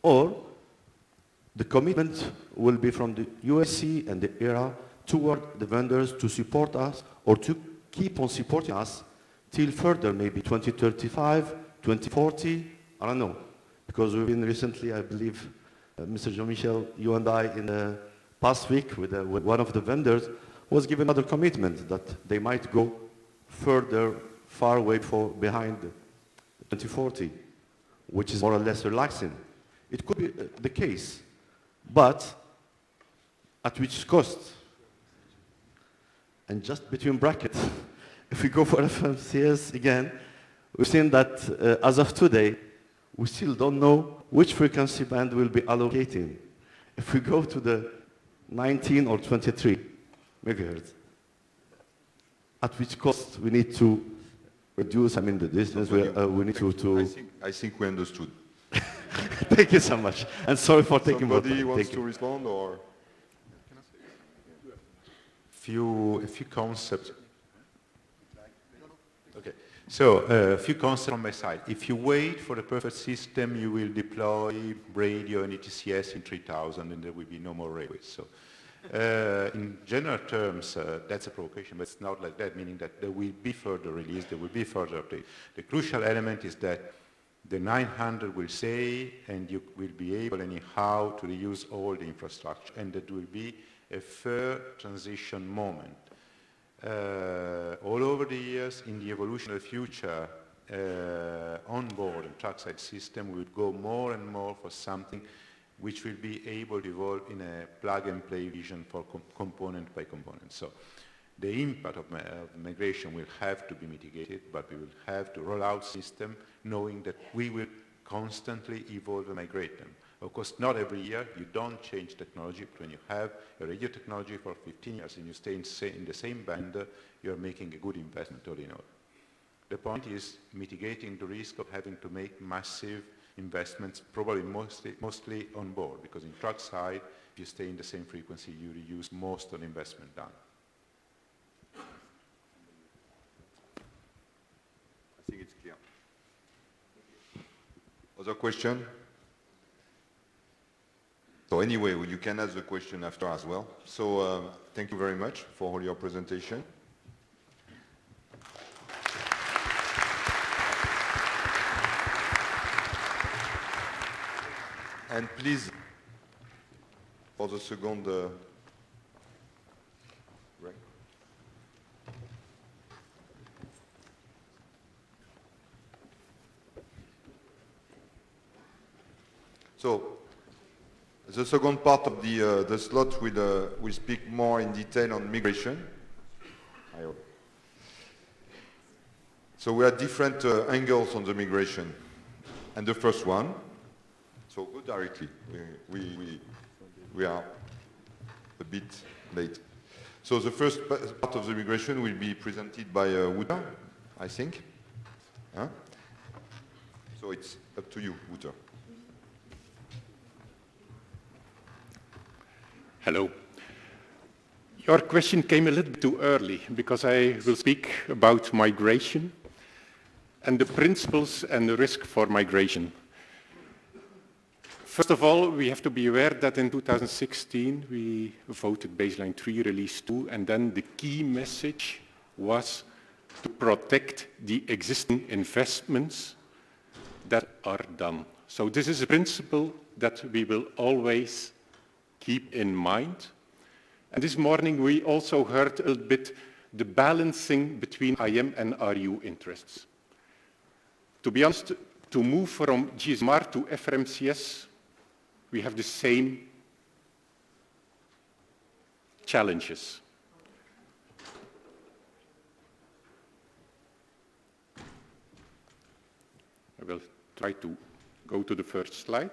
Speaker 8: or the commitment will be from the USC and the ERA toward the vendors to support us or to keep on supporting us till further, maybe 2035, 2040, I don't know. Because we've been recently, I believe, Mr. Jean-Michel, you and I, in the past week with one of the vendors, was given another commitment that they might go further, far away behind 2040, which is more or less relaxing. It could be the case, but at which cost? And just between brackets, if we go for FMCS again, we've seen that as of today, we still don't know which frequency band we'll be allocating. If we go to the 19 or 23 megahertz, at which cost we need to reduce, I mean, the distance we need to...
Speaker 2: I think we understood.
Speaker 8: Thank you so much. And sorry for taking more time.
Speaker 2: Somebody wants to respond, or?
Speaker 1: A few concepts. Okay. So, a few concepts on my side. If you wait for the perfect system, you will deploy radio and ETCS in 3000, and there will be no more railways. So, in general terms, that's a provocation, but it's not like that, meaning that there will be further release, there will be further update. The crucial element is that the 900 will say, and you will be able anyhow to reuse all the infrastructure, and that will be a fair transition moment. All over the years, in the evolution of the future, onboard and trackside system will go more and more for something which will be able to evolve in a plug-and-play vision for component by component. So the impact of migration will have to be mitigated, but we will have to roll out system knowing that we will constantly evolve and migrate them. Of course, not every year. You don't change technology, but when you have a radio technology for 15 years and you stay in the same band, you're making a good investment all in all. The point is mitigating the risk of having to make massive investments, probably mostly on board, because in truck side, if you stay in the same frequency, you reuse most of the investment done.
Speaker 2: Other question? So anyway, you can ask the question after as well. So thank you very much for all your presentation. And please, for the second right. So the second part of the slot will speak more in detail on migration. I hope. So we have different angles on the migration. And the first one, so go directly. We are a bit late. So the first part of the migration will be presented by Wouter, I think. Huh? So it's up to you, Wouter.
Speaker 3: Hello. Your question came a little bit too early because I will speak about migration and the principles and the risk for migration. First of all, we have to be aware that in 2016 we voted Baseline 3, Release 2, and then the key message was to protect the existing investments that are done. So this is a principle that we will always keep in mind. And this morning we also heard a little bit the balancing between IM and RU interests. To be honest, to move from GSMR to FRMCS, we have the same challenges. I will try to go to the first slide.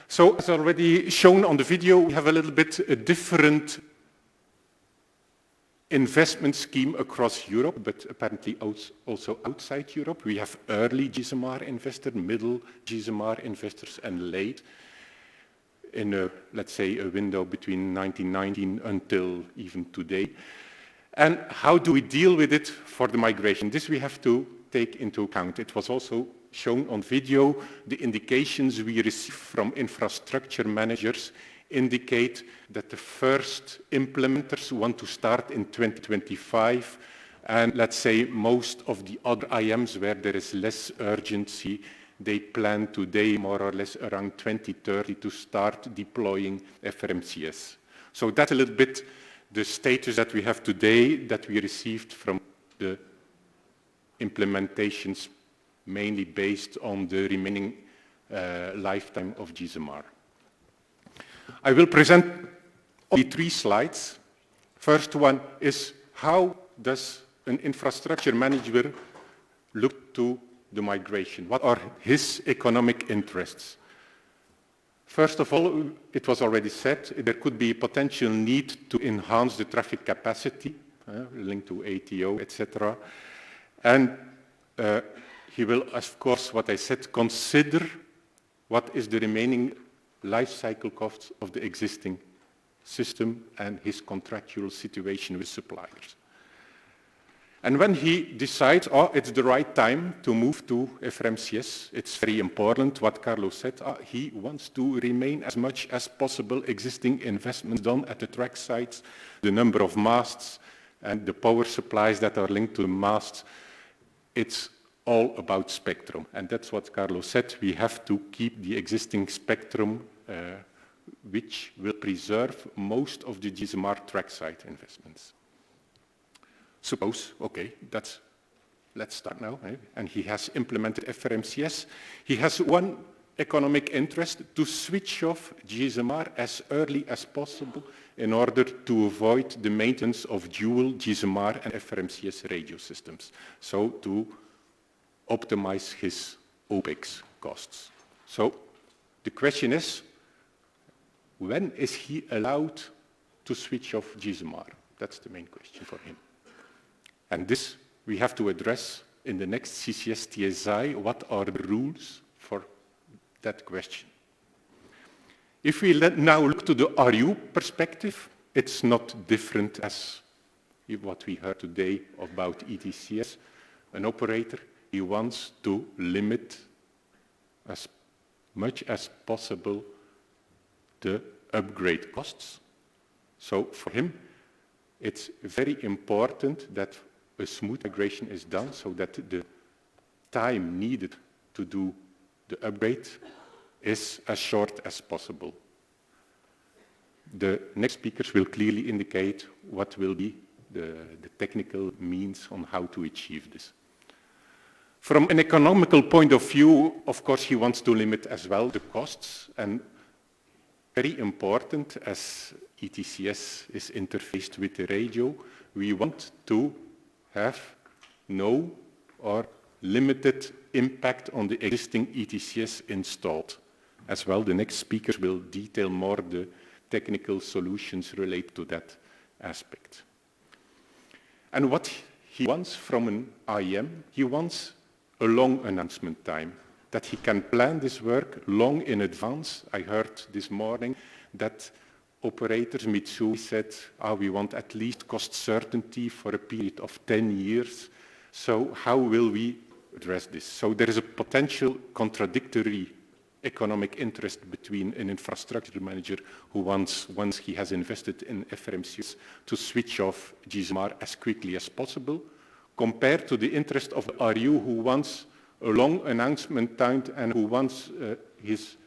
Speaker 3: So as already shown on the video, we have a little bit a different investment scheme across Europe, but apparently also outside Europe. We have early GSMR investors, middle GSMR investors, and late in a, let's say, a window between 1919 until even today. And how do we deal with it for the migration? This we have to take into account. It was also shown on video. The indications we receive from infrastructure managers indicate that the first implementers want to start in 2025, and let's say most of the other IMs where there is less urgency, they plan today more or less around 2030 to start deploying FRMCS. So that's a little bit the status that we have today that we received from the implementations mainly based on the remaining lifetime of GSMR. I will present only 3 slides. First one is how does an infrastructure manager look to the migration? What are his economic interests? First of all, it was already said, there could be a potential need to enhance the traffic capacity, linked to ATO, etc. And he will, of course, what I said, consider what is the remaining life cycle costs of the existing system and his contractual situation with suppliers. And when he decides, oh, it's the right time to move to FRMCS, it's very important what Carlos said, he wants to remain as much as possible existing investments done at the track sites, the number of masts and the power supplies that are linked to the masts. It's all about spectrum, and that's what Carlos said. We have to keep the existing spectrum, which will preserve most of the GSMR trackside investments. Suppose, okay, let's start now, and he has implemented FRMCS. He has one economic interest to switch off GSMR as early as possible in order to avoid the maintenance of dual GSMR and FRMCS radio systems, so to optimize his OPEX costs. So the question is, when is he allowed to switch off GSMR? That's the main question for him. And this we have to address in the next CCS TSI. What are the rules for that question? If we now look to the RU perspective, it's not different as what we heard today about ETCS. An operator,
Speaker 9: he wants to limit as much as possible the upgrade costs. So for him, it's very important that a smooth migration is done so that the time needed to do the upgrade is as short as possible. The next speakers will clearly indicate what will be the technical means on how to achieve this. From an economical point of view, of course, he wants to limit as well the costs, and very important, as ETCS is interfaced with the radio, we want to have no or limited impact on the existing ETCS installed. As well, the next speakers will detail more the technical solutions related to that aspect. And what he wants from an IM, he wants a long announcement time, that he can plan this work long in advance. I heard this morning that operators, Mitsui, said, we want at least cost certainty for a period of 10 years. So how will we address this? So there is a potential contradictory economic interest between an infrastructure manager who wants, once he has invested in FRMCS, to switch off GSMR as quickly as possible, compared to the interest of the RU who wants a long announcement time and who wants his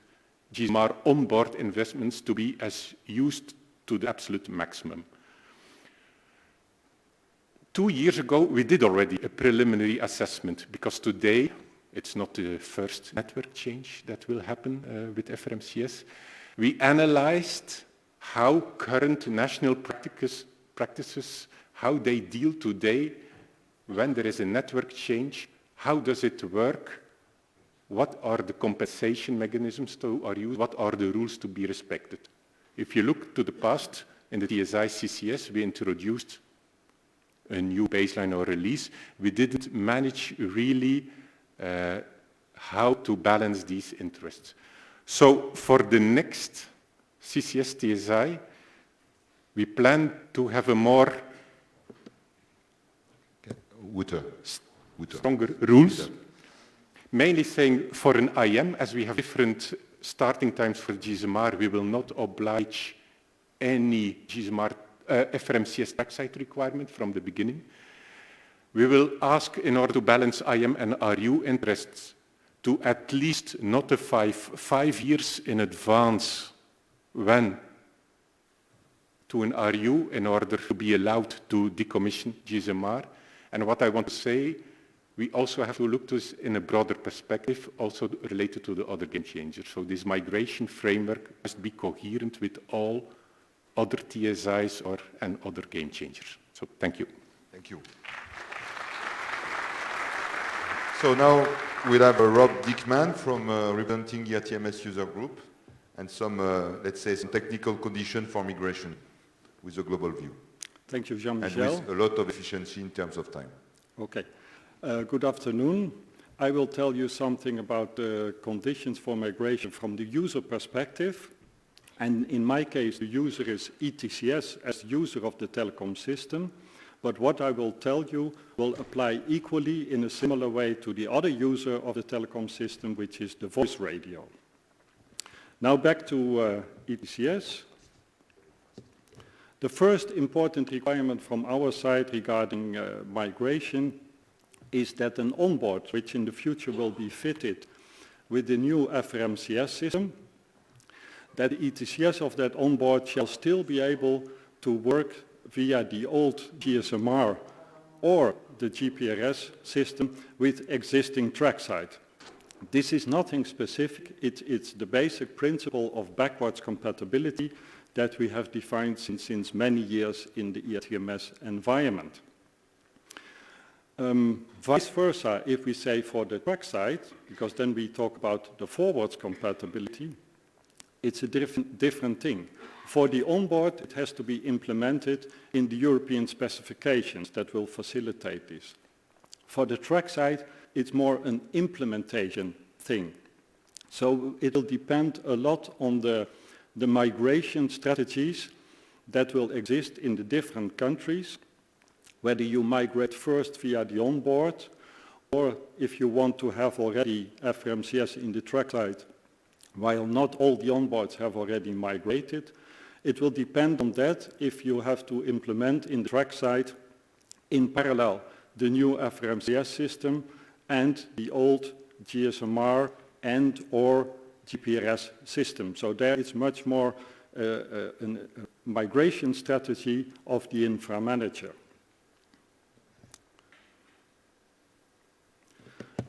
Speaker 9: GSMR onboard investments to be as used to the absolute maximum. 2 years ago, we did already a preliminary assessment, because today, it's not the first network change that will happen with FRMCS. We analyzed how current national practices, how they deal today when there is a network change, how does it work, what are the compensation mechanisms to are used, what are the rules to be respected. If you look to the past, in the TSI CCS, we introduced a new baseline or release. We didn't manage really how to balance these interests. So for the next CCS TSI, we plan to have a more stronger rules, mainly saying for an IM, as we have different starting times for GSMR, we will not oblige any GSMR FRMCS trackside requirement from the beginning. We will ask, in order to balance IM and RU interests, to at least notify 5 years in advance when to an RU in order to be allowed to decommission GSMR. And what I want to say, we also have to look to this in a broader perspective, also related to the other game changers. So this migration framework must be coherent with all other TSIs and other game changers. So thank you.
Speaker 2: Thank you. So now we'll have Rob Dickman from representing the ERTMS user group and some, let's say, some technical condition for migration with a global view.
Speaker 10: Thank you, Jean-Michel.
Speaker 2: And with a lot of efficiency in terms of time.
Speaker 10: Okay. Good afternoon. I will tell you something about the conditions for migration from the user perspective. And in my case, the user is ETCS as user of the telecom system. But what I will tell you will apply equally in a similar way to the other user of the telecom system, which is the voice radio. Now back to ETCS. The first important requirement from our side regarding migration is that an onboard, which in the future will be fitted with the new FRMCS system, that the ETCS of that onboard shall still be able to work via the old GSMR or the GPRS system with existing trackside. This is nothing specific, it's the basic principle of backwards compatibility that we have defined since many years in the ERTMS environment. Vice versa, if we say for the trackside, because then we talk about the forwards compatibility, it's a different thing. For the onboard, it has to be implemented in the European specifications that will facilitate this. For the trackside, it's more an implementation thing. So it will depend a lot on the migration strategies that will exist in the different countries, whether you migrate first via the onboard or if you want to have already FRMCS in the trackside, while not all the onboards have already migrated. It will depend on that if you have to implement in the trackside in parallel the new FRMCS system and the old GSMR and or GPRS system. So there it's much more a migration strategy of the infra manager.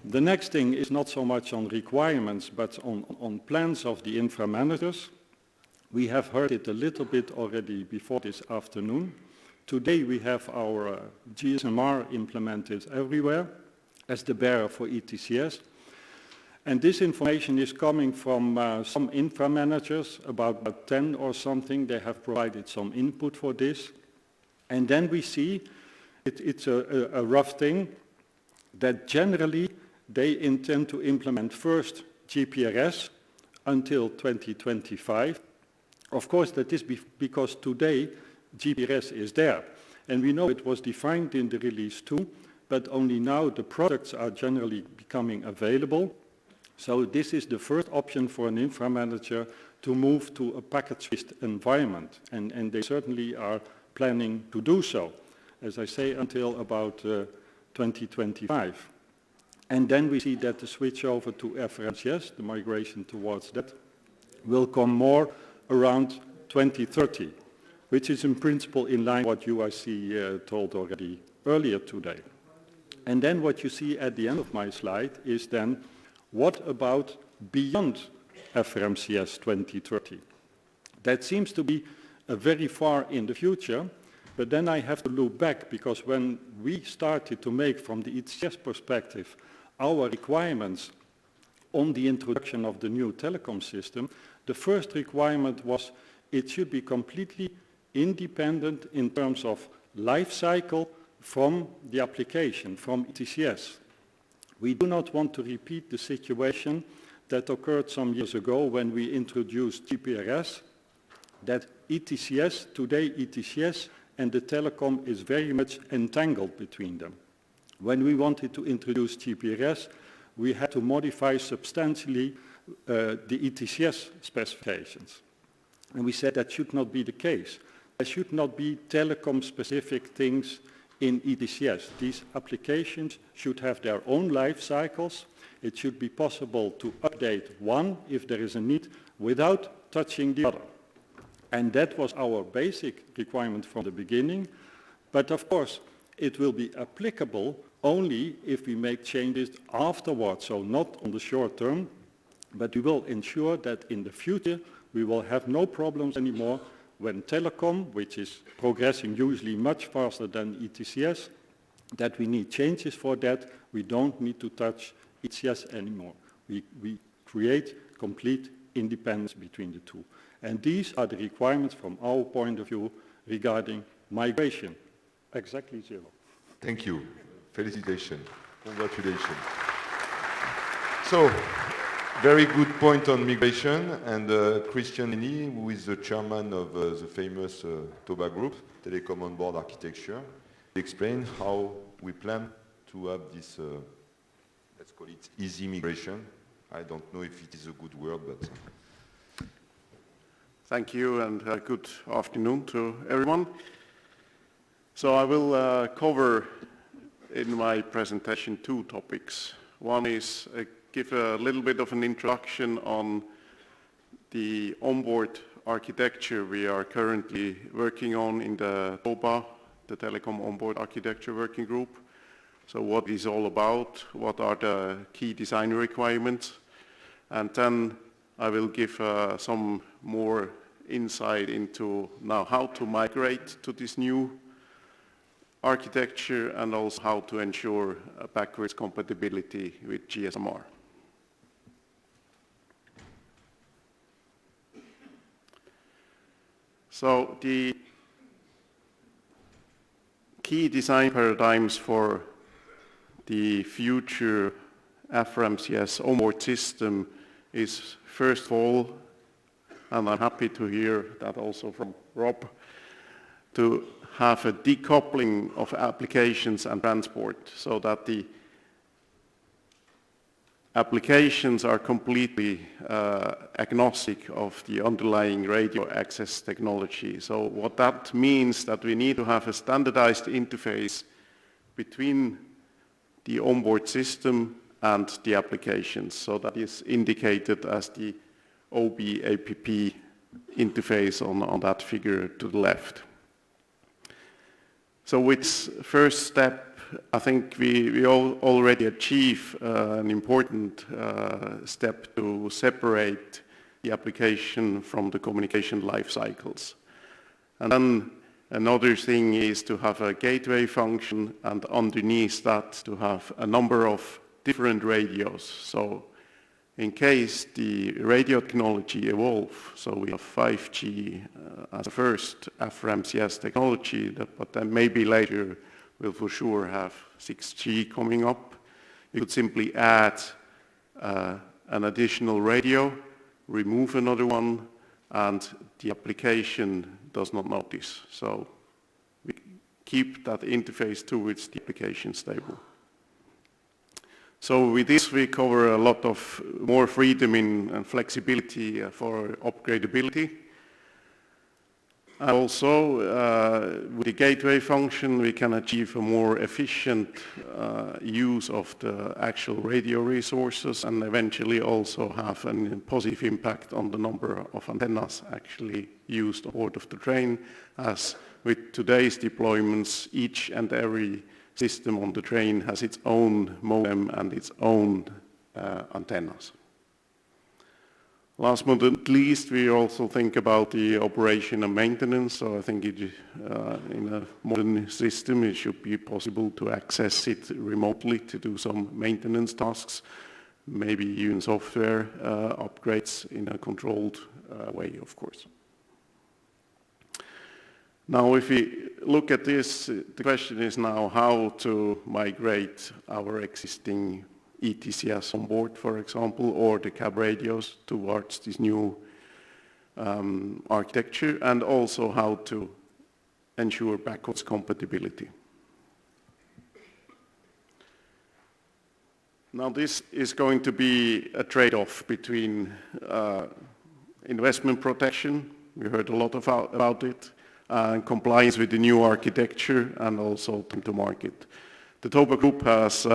Speaker 10: The next thing is not so much on requirements, but on plans of the infra managers. We have heard it a little bit already before this afternoon. Today we have our GSMR implemented everywhere as the bearer for ETCS. And this information is coming from some infra managers, about 10 or something. They have provided some input for this. And then we see, it's a rough thing, that generally they intend to implement first GPRS until 2025. Of course, that is because today GPRS is there. And we know it was defined in the release 2, but only now the products are generally becoming available. So this is the first option for an infra manager to move to a packet-switched environment. And they certainly are planning to do so, as I say, until about 2025. And then we see that the switch over to FRMCS, the migration towards that, will come more around 2030, which is in principle in line with what you, I see, told already earlier today. And then what you see at the end of my slide is then, what about beyond FRMCS 2030? That seems to be very far in the future, but then I have to look back, because when we started to make, from the ETCS perspective, our requirements on the introduction of the new telecom system, the first requirement was it should be completely independent in terms of life cycle from the application, from ETCS. We do not want to repeat the situation that occurred some years ago when we introduced GPRS, that ETCS, today ETCS and the telecom is very much entangled between them. When we wanted to introduce GPRS, we had to modify substantially the ETCS specifications. And we said that should not be the case. There should not be telecom-specific things in ETCS. These applications should have their own life cycles. It should be possible to update one if there is a need without touching the other. And that was our basic requirement from the beginning. But of course, it will be applicable only if we make changes afterwards, so not on the short term, but we will ensure that in the future we will have no problems anymore when telecom, which is progressing usually much faster than ETCS, that we need changes for that. We don't need to touch ETCS anymore. We create complete independence between the two. And these are the requirements from our point of view regarding migration. Exactly zero.
Speaker 2: Thank you. Felicitations. Congratulations. So, very good point on migration, and Christian Henny, who is the chairman of the famous TOBA group, Telecom Onboard Architecture, explain how we plan to have this, let's call it easy migration. I don't know if it is a good word, but...
Speaker 11: Thank you, and good afternoon to everyone. So I will cover in my presentation two topics. One is give a little bit of an introduction on the onboard architecture we are currently working on in the TOBA, the Telecom Onboard Architecture Working Group. So what is all about, what are the key design requirements, and then I will give some more insight into now how to migrate to this new architecture and also how to ensure backwards compatibility with GSMR. So the key design paradigms for the future FRMCS onboard system is, first of all, and I'm happy to hear that also from Rob, to have a decoupling of applications and transport so that the applications are completely agnostic of the underlying radio access technology. So what that means that we need to have a standardized interface between the onboard system and the applications. So that is indicated as the OBAPP interface on that figure to the left. So with first step, I think we already achieve an important step to separate the application from the communication life cycles. And then another thing is to have a gateway function, and underneath that to have a number of different radios. So in case the radio technology evolve, so we have 5G as a first FRMCS technology, but then maybe later we'll for sure have 6G coming up. You could simply add an additional radio, remove another one, and the application does not notice. So we keep that interface towards the application stable. So with this we cover a lot of more freedom and flexibility for upgradability. And also with the gateway function we can achieve a more efficient use of the actual radio resources, and eventually also have a positive impact on the number of antennas actually used on board of the train, as with today's deployments each and every system on the train has its own modem and its own antennas. Last but not least, we also think about the operation and maintenance. So I think in a modern system it should be possible to access it remotely to do some maintenance tasks, maybe even software upgrades in a controlled way, of course. Now, if we look at this, the question is now how to migrate our existing ETCS on board, for example, or the cab radios towards this new architecture, and also how to ensure backwards compatibility. Now, this is going to be a trade-off between investment protection, we heard a lot about it, and compliance with the new architecture, and also time to market. The TOBA Group has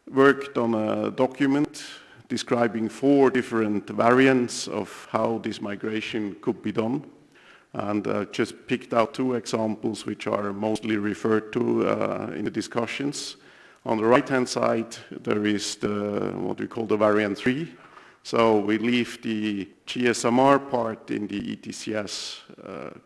Speaker 11: worked on a document describing 4 different variants of how this migration could be done, and just picked out 2 examples which are mostly referred to in the discussions. On the right-hand side there is what we call the variant 3. So we leave the GSMR part in the ETCS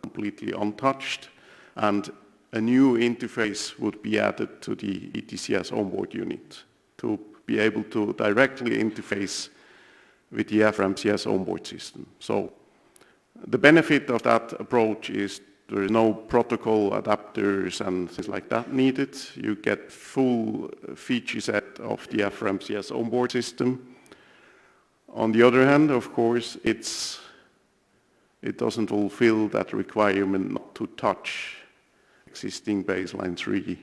Speaker 11: completely untouched, and a new interface would be added to the ETCS onboard unit to be able to directly interface with the FRMCS onboard system. So the benefit of that approach is there is no protocol adapters and things like that needed. You get full feature set of the FRMCS onboard system. On the other hand, of course, it doesn't fulfill that requirement not to touch existing baseline 3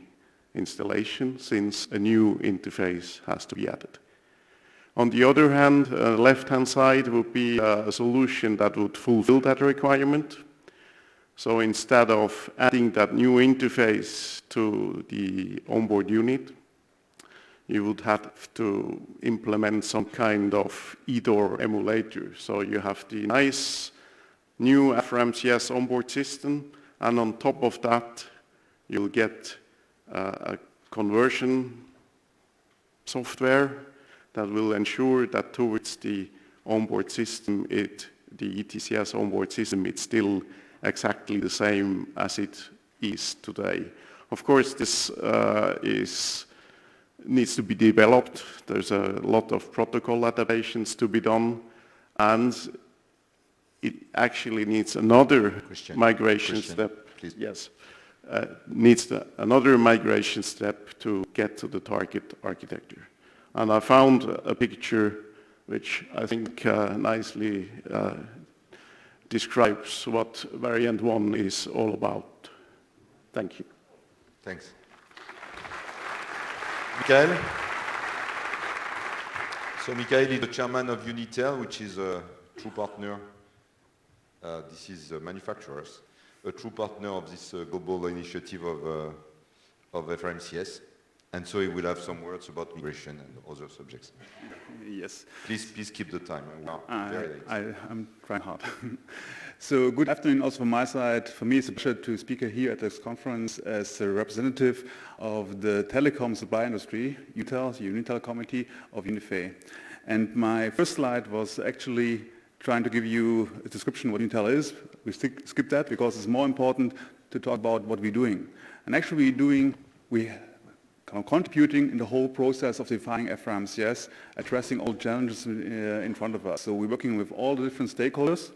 Speaker 11: installation, since a new interface has to be added. On the other hand, left-hand side would be a solution that would fulfill that requirement. So instead of adding that new interface to the onboard unit, you would have to implement some kind of EDOR emulator. So you have the nice new FRMCS onboard system, and on top of that you'll get a conversion software that will ensure that towards the onboard system, the ETCS onboard system, it's still exactly the same as it is today. Of course, this needs to be developed. There's a lot of protocol adaptations to be done, and it actually needs another migration step.
Speaker 2: Please.
Speaker 11: Yes, needs another migration step to get to the target architecture. And I found a picture which I think nicely describes what variant 1 is all about. Thank you.
Speaker 2: Thanks. Michael? So Michael is the chairman of Unitel, which is a true partner. This is manufacturers, a true partner of this global initiative of FRMCS. And so he will have some words about migration and other subjects.
Speaker 12: Yes.
Speaker 2: Please keep the time. Very late.
Speaker 12: I'm trying hard. So good afternoon also from my side. For me, it's a pleasure to speak here at this conference as a representative of the telecom supply industry, Unitel, the Unitel Committee of UNIFE. And my first slide was actually trying to give you a description of what Unitel is. We skip that because it's more important to talk about what we're doing. And actually we're contributing in the whole process of defining FRMCS, addressing all challenges in front of us. So we're working with all the different stakeholders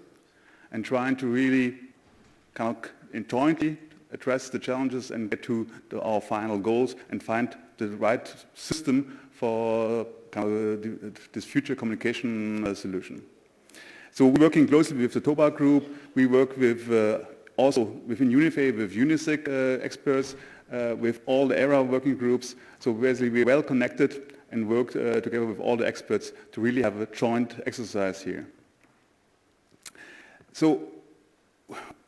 Speaker 12: and trying to really jointly address the challenges and get to our final goals and find the right system for this future communication solution. So we're working closely with the TOBA group. We work with also within UNIFE with UNISIC experts, with all the ERA working groups. So basically we're well connected and work together with all the experts to really have a joint exercise here. So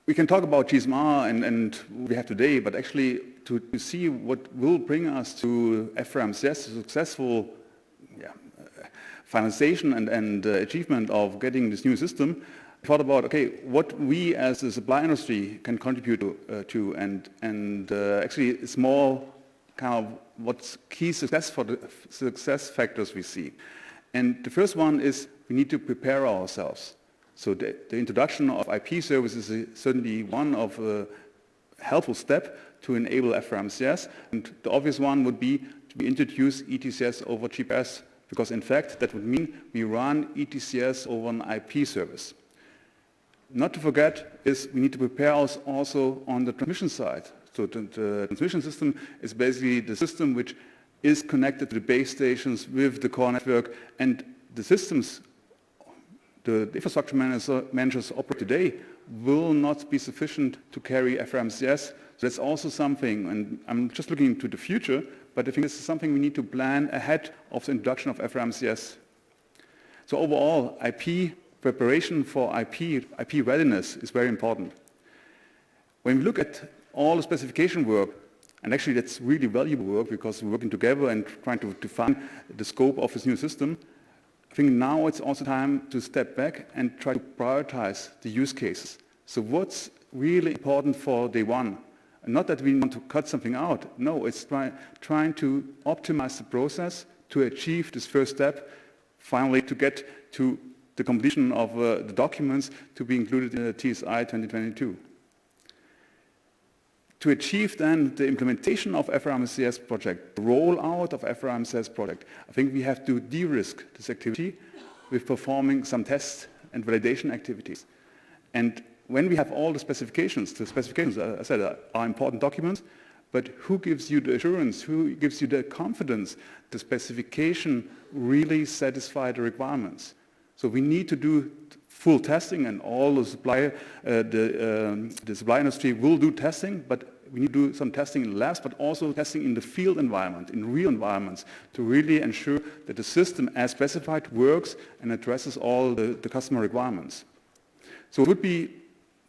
Speaker 12: we can talk about GSMR and we have today, but actually to see what will bring us to FRMCS, a successful finalization and achievement of getting this new system, I thought about, okay, what we as a supply industry can contribute to and actually it's more what's key success for the success factors we see. And the first one is we need to prepare ourselves. So the introduction of IP services is certainly one of a helpful step to enable FRMCS. And the obvious one would be to introduce ETCS over GPS, because in fact that would mean we run ETCS over an IP service. Not to forget is we need to prepare us also on the transmission side. So the transmission system is basically the system which is connected to the base stations with the core network, and the systems the infrastructure managers operate today will not be sufficient to carry FRMCS. So that's also something, and I'm just looking to the future, but I think this is something we need to plan ahead of the introduction of FRMCS. So overall, IP preparation for IP readiness is very important. When we look at all the specification work, and actually that's really valuable work because we're working together and trying to define the scope of this new system, I think now it's also time to step back and try to prioritize the use cases. So what's really important for day one? And not that we want to cut something out. No, it's trying to optimize the process to achieve this first step, finally to get to the completion of the documents to be included in the TSI 2022. To achieve then the implementation of FRMCS project, the rollout of FRMCS project, I think we have to de-risk this activity with performing some test and validation activities. And when we have all the specifications, as I said, are important documents, but who gives you the assurance, who gives you the confidence the specification really satisfy the requirements? So we need to do full testing, and all the supply industry will do testing, but we need to do some testing in labs, but also testing in the field environment, in real environments, to really ensure that the system as specified works and addresses all the customer requirements. So it would be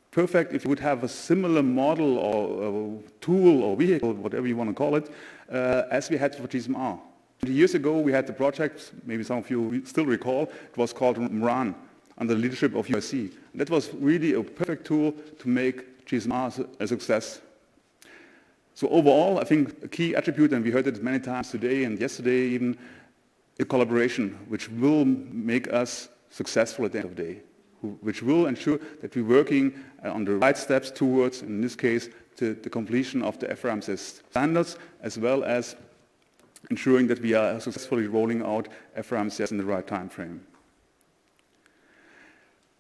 Speaker 12: perfect if you would have a similar model or tool or vehicle, whatever you want to call it, as we had for GSMR. 20 years ago we had the project, maybe some of you still recall, it was called MRAN, under the leadership of USC. That was really a perfect tool to make GSMR a success. So overall, I think a key attribute, and we heard it many times today and yesterday even, a collaboration which will make us successful at the end of the day, which will ensure that we're working on the right steps towards, in this case, the completion of the FRMCS standards, as well as ensuring that we are successfully rolling out FRMCS in the right time frame.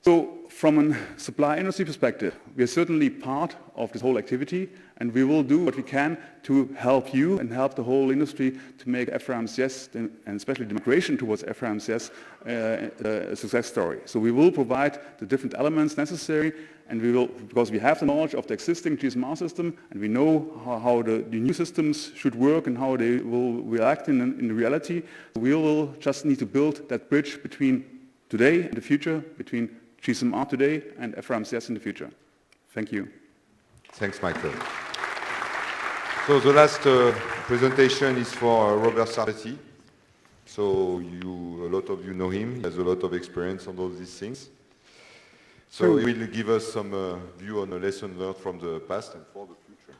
Speaker 12: So from a supply industry perspective, we are certainly part of this whole activity, and we will do what we can to help you and help the whole industry to make FRMCS, and especially the migration towards FRMCS, a success story. So we will provide the different elements necessary, and we will, because we have the knowledge of the existing GSMR system, and we know how the new systems should work and how they will react in reality, we will just need to build that bridge between today and the future, between GSMR today and FRMCS in the future. Thank you.
Speaker 2: Thanks, Michael. So the last presentation is for Robert Sarfati. So a lot of you know him. He has a lot of experience on all these things. So he will give us some view on the lesson learned from the past and for the future.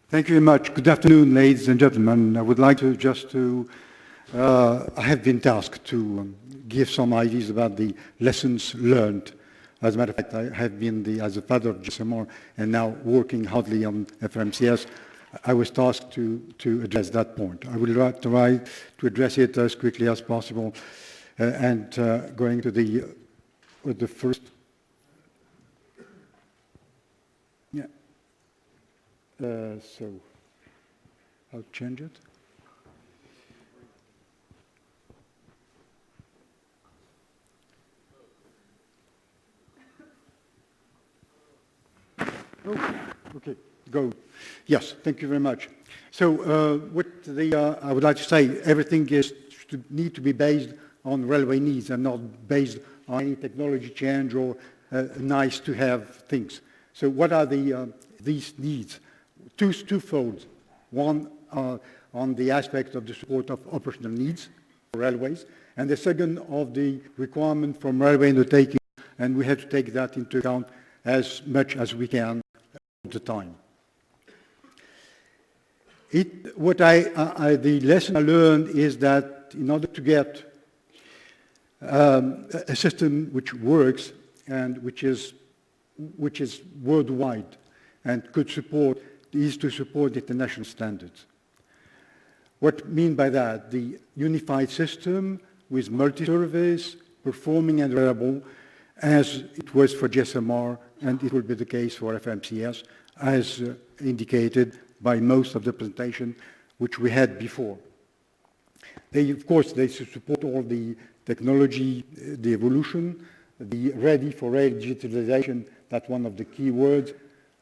Speaker 13: Thank you very much. Good afternoon, ladies and gentlemen. I would like to I have been tasked to give some ideas about the lessons learned. As a matter of fact, I have been as a father of GSMR and now working hardly on FRMCS. I was tasked to address that point. I will try to address it as quickly as possible and going to the first. Yeah. So I'll change it. Oh, okay, go. Yes, thank you very much. So I would like to say, everything need to be based on railway needs and not based on any technology change or nice to have things. So what are these needs? Twofold. One on the aspect of the support of operational needs for railways, and the second of the requirement from railway undertaking, and we have to take that into account as much as we can all the time. The lesson I learned is that in order to get a system which works and which is worldwide and is to support international standards. What I mean by that? The unified system with multi-service, performing and reliable, as it was for GSMR, and it will be the case for FMCS, as indicated by most of the presentation which we had before. Of course, they support all the technology, the evolution, the ready for rail digitalization, that's one of the key words,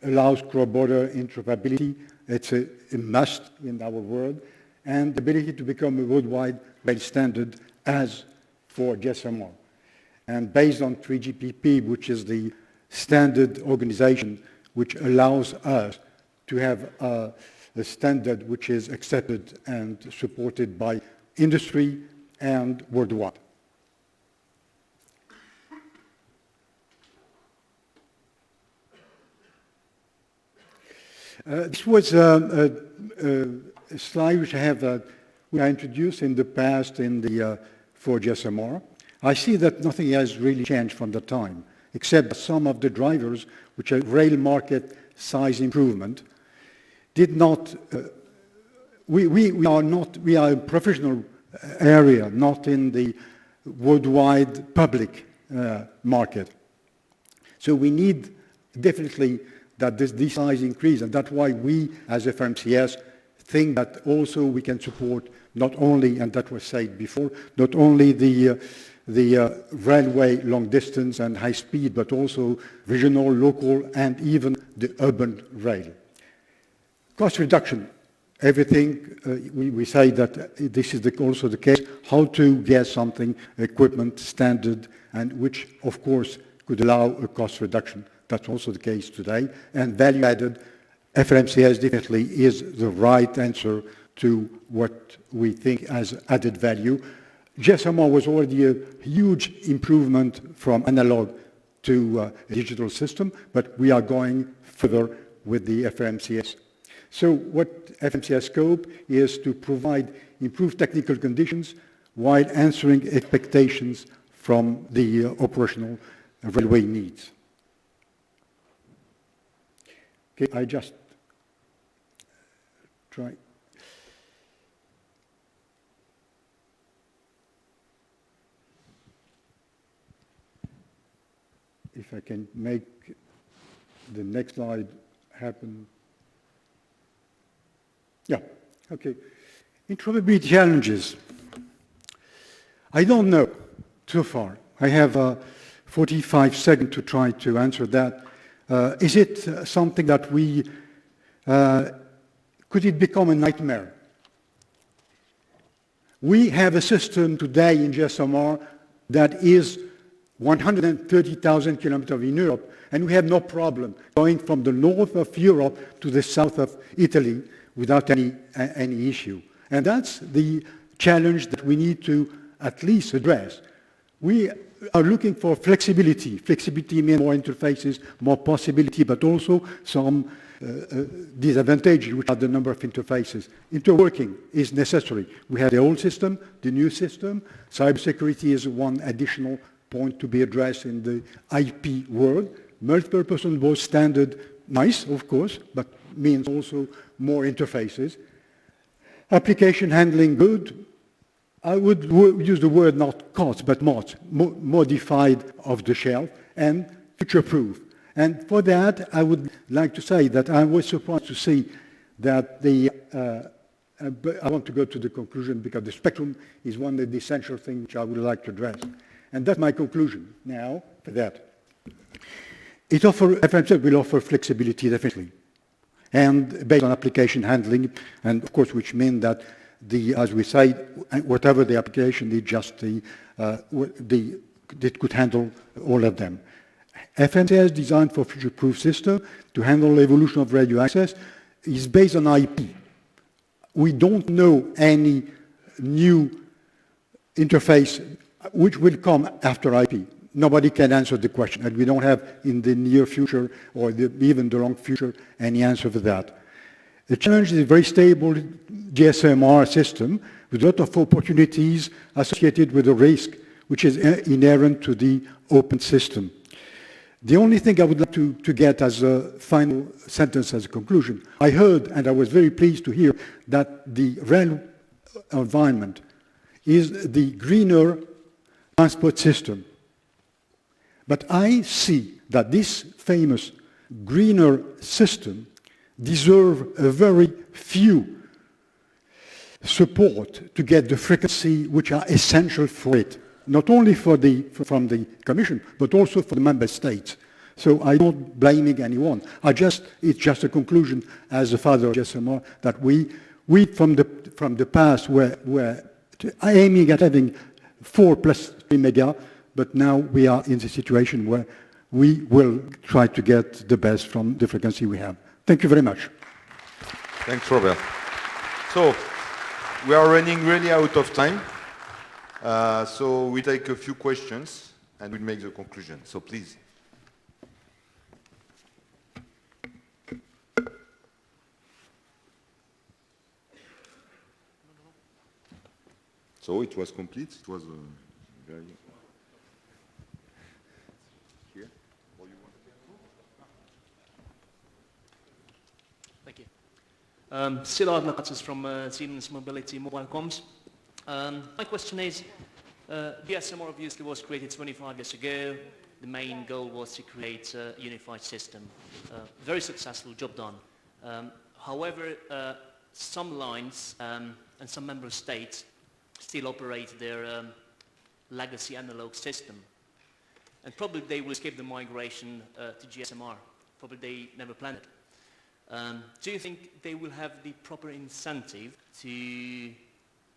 Speaker 13: allows cross-border interoperability, it's a must in our world, and the ability to become a worldwide rail standard as for GSMR. And based on 3GPP, which is the standard organization which allows us to have a standard which is accepted and supported by industry and worldwide. This was a slide which I introduced in the past for GSMR. I see that nothing has really changed from the time, except some of the drivers, which are rail market size improvement, did not. We are a professional area, not in the worldwide public market. So we need definitely that this size increase, and that's why we, as FMCS, think that also we can support not only, and that was said before, not only the railway long distance and high speed, but also regional, local, and even the urban rail. Cost reduction. Everything, we say that this is also the case, how to get something, equipment, standard, and which, of course, could allow a cost reduction. That's also the case today. And value added, FMCS definitely is the right answer to what we think has added value. GSMR was already a huge improvement from analog to a digital system, but we are going further with the FMCS. So what FMCS scope is to provide improved technical conditions while answering expectations from the operational railway needs. Okay, I just try. if I can make the next slide happen. Yeah, okay. Interoperability challenges. I don't know so far. I have 45 seconds to try to answer that. Is it something that we, could it become a nightmare? We have a system today in GSMR that is 130,000 kilometers in Europe, and we have no problem going from the north of Europe to the south of Italy without any issue. And that's the challenge that we need to at least address. We are looking for flexibility. Flexibility means more interfaces, more possibility, but also some disadvantages, which are the number of interfaces. Interworking is necessary. We have the old system, the new system. Cybersecurity is one additional point to be addressed in the IP world. Multi-purpose on both standard, nice, of course, but means also more interfaces. Application handling, good. I would use the word not cost, but modified off the shelf, and future-proof. And for that, I would like to say that I was surprised to see that I want to go to the conclusion because the spectrum is one of the essential things which I would like to address. And that's my conclusion now for that. FMCS will offer flexibility, definitely, and based on application handling, and of course, which means that as we say, whatever the application, it could handle all of them. FMCS designed for future-proof system to handle the evolution of radio access is based on IP. We don't know any new interface which will come after IP. Nobody can answer the question, and we don't have in the near future or even the long future any answer for that. The challenge is a very stable GSMR system with a lot of opportunities associated with the risk, which is inherent to the open system. The only thing I would like to get as a final sentence, as a conclusion, I heard, and I was very pleased to hear, that the rail environment is the greener transport system. But I see that this famous greener system deserves a very few support to get the frequency which are essential for it, not only from the Commission, but also for the Member States. So I'm not blaming anyone. It's just a conclusion as a father of GSMR that we from the past were aiming at having 4 plus 3 mega, but now we are in the situation where we will try to get the best from the frequency we have. Thank you very much.
Speaker 2: Thanks, Robert. So we are running really out of time. So we take a few questions and we'll make the conclusion. So please. So it was complete. It was very... Here? Or you want
Speaker 14: Thank you. Szilard Nakatsas from Siemens Mobility Mobile Comms. My question is, GSMR obviously was created 25 years ago. The main goal was to create a unified system. Very successful, job done. However, some lines and some member states still operate their legacy analog system. And probably they will skip the migration to GSMR. Probably they never planned it. Do you think they will have the proper incentive to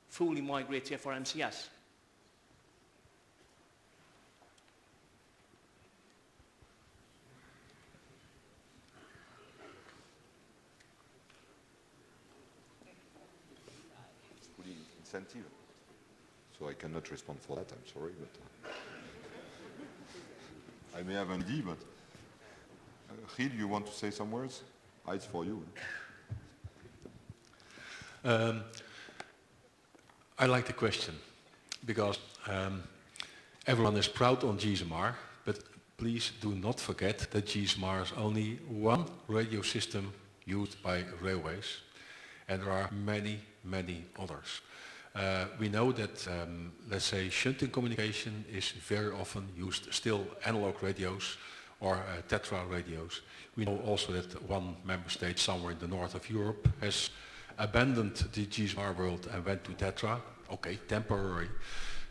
Speaker 14: fully migrate to FRMCS?
Speaker 2: Fully incentive. So I cannot respond for that, I'm sorry, but I may have an idea, but Gilles, you want to say some words? It's for you.
Speaker 3: I like the question because everyone is proud on GSMR, but please do not forget that GSMR is only one radio system used by railways, and there are many, many others. We know that, let's say, shunting communication is very often used still analog radios or tetra radios. We know also that one member state somewhere in the north of Europe has abandoned the GSMR world and went to tetra. Okay, temporary.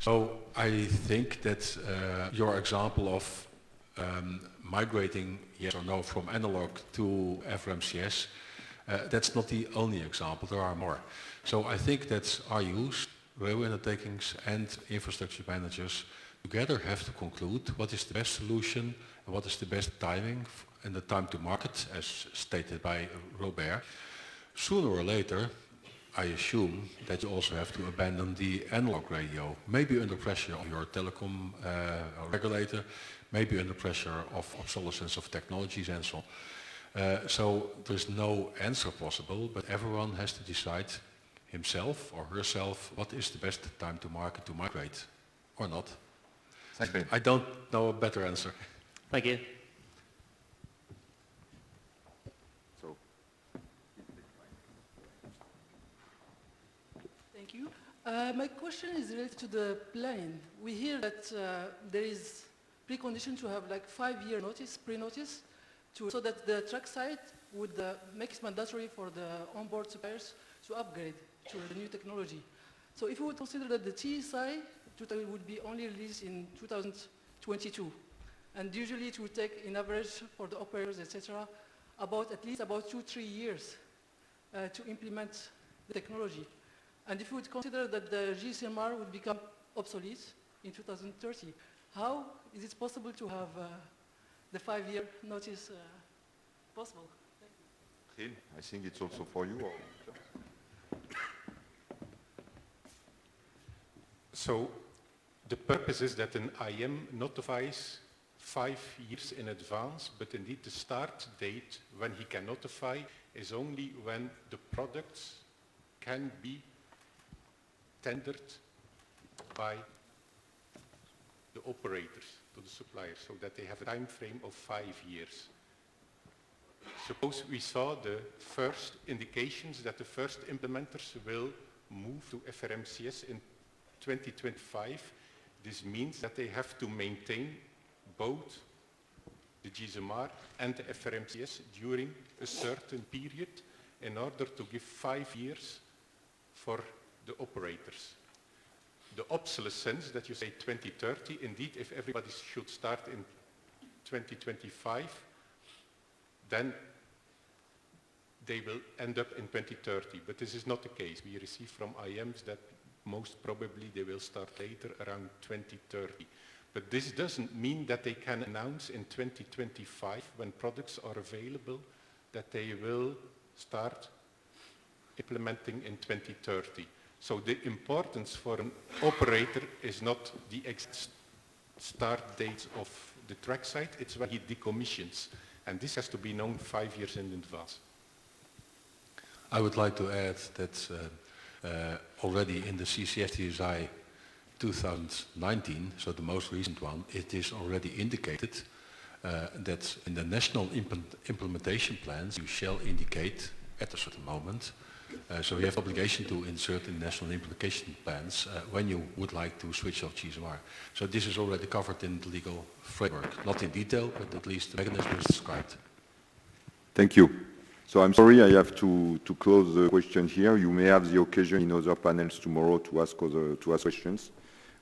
Speaker 3: So I think that your example of migrating, yes or no, from analog to FRMCS, that's not the only example, there are more. So I think that RUs, railway undertakings and infrastructure managers together have to conclude what is the best solution and what is the best timing and the time to market, as stated by Robert. Sooner or later, I assume that you also have to abandon the analog radio, maybe under pressure of your telecom regulator, maybe under pressure of obsolescence of technologies and so on. So there's no answer possible, but everyone has to decide himself or herself what is the best time to market to migrate, or not.
Speaker 2: Exactly.
Speaker 3: I don't know a better answer.
Speaker 14: Thank you.
Speaker 15: Thank you. My question is related to the planning. We hear that there is precondition to have like 5-year notice, pre-notice, so that the track site would make it mandatory for the onboard suppliers to upgrade to the new technology. So if we would consider that the TSI would be only released in 2022, and usually it would take, in average, for the operators, etc., at least 2-3 years to implement the technology. And if we would consider that the GSMR would become obsolete in 2030, how is it possible to have the 5-year notice possible?
Speaker 2: Gil, I think it's also for you. Or?
Speaker 9: So the purpose is that an IM notifies 5 years in advance, but indeed the start date when he can notify is only when the products can be tendered by the operators to the suppliers, so that they have a time frame of 5 years. Suppose we saw the first indications that the first implementers will move to FRMCS in 2025. This means that they have to maintain both the GSMR and the FRMCS during a certain period in order to give 5 years for the operators. The obsolescence that you say 2030, indeed, if everybody should start in 2025, then they will end up in 2030. But this is not the case. We receive from IMs that most probably they will start later, around 2030. But this doesn't mean that they can announce in 2025, when products are available, that they will start implementing in 2030. So the importance for an operator is not the exact start dates of the track site, it's when he decommissions. And this has to be known 5 years in advance.
Speaker 3: I would like to add that already in the CCRCC 2019, so the most recent one, it is already indicated that in the national implementation plans you shall indicate at a certain moment. So you have obligation to insert in national implementation plans when you would like to switch off GSMR. So this is already covered in the legal framework, not in detail, but at least the mechanism is described.
Speaker 2: Thank you. So I'm sorry I have to close the question here. You may have the occasion in other panels tomorrow to ask questions.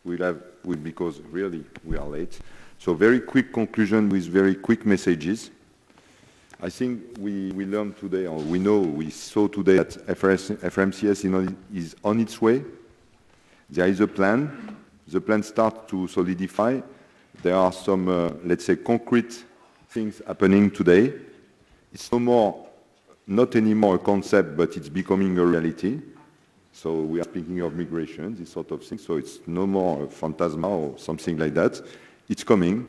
Speaker 2: Because really we are late. So very quick conclusion with very quick messages. I think we learned today, or we saw today that FRMCS is on its way. There is a plan. The plan starts to solidify. There are some, let's say, concrete things happening today. It's not anymore a concept, but it's becoming a reality. So we are speaking of migration, this sort of thing. So it's no more a phantasma or something like that. It's coming.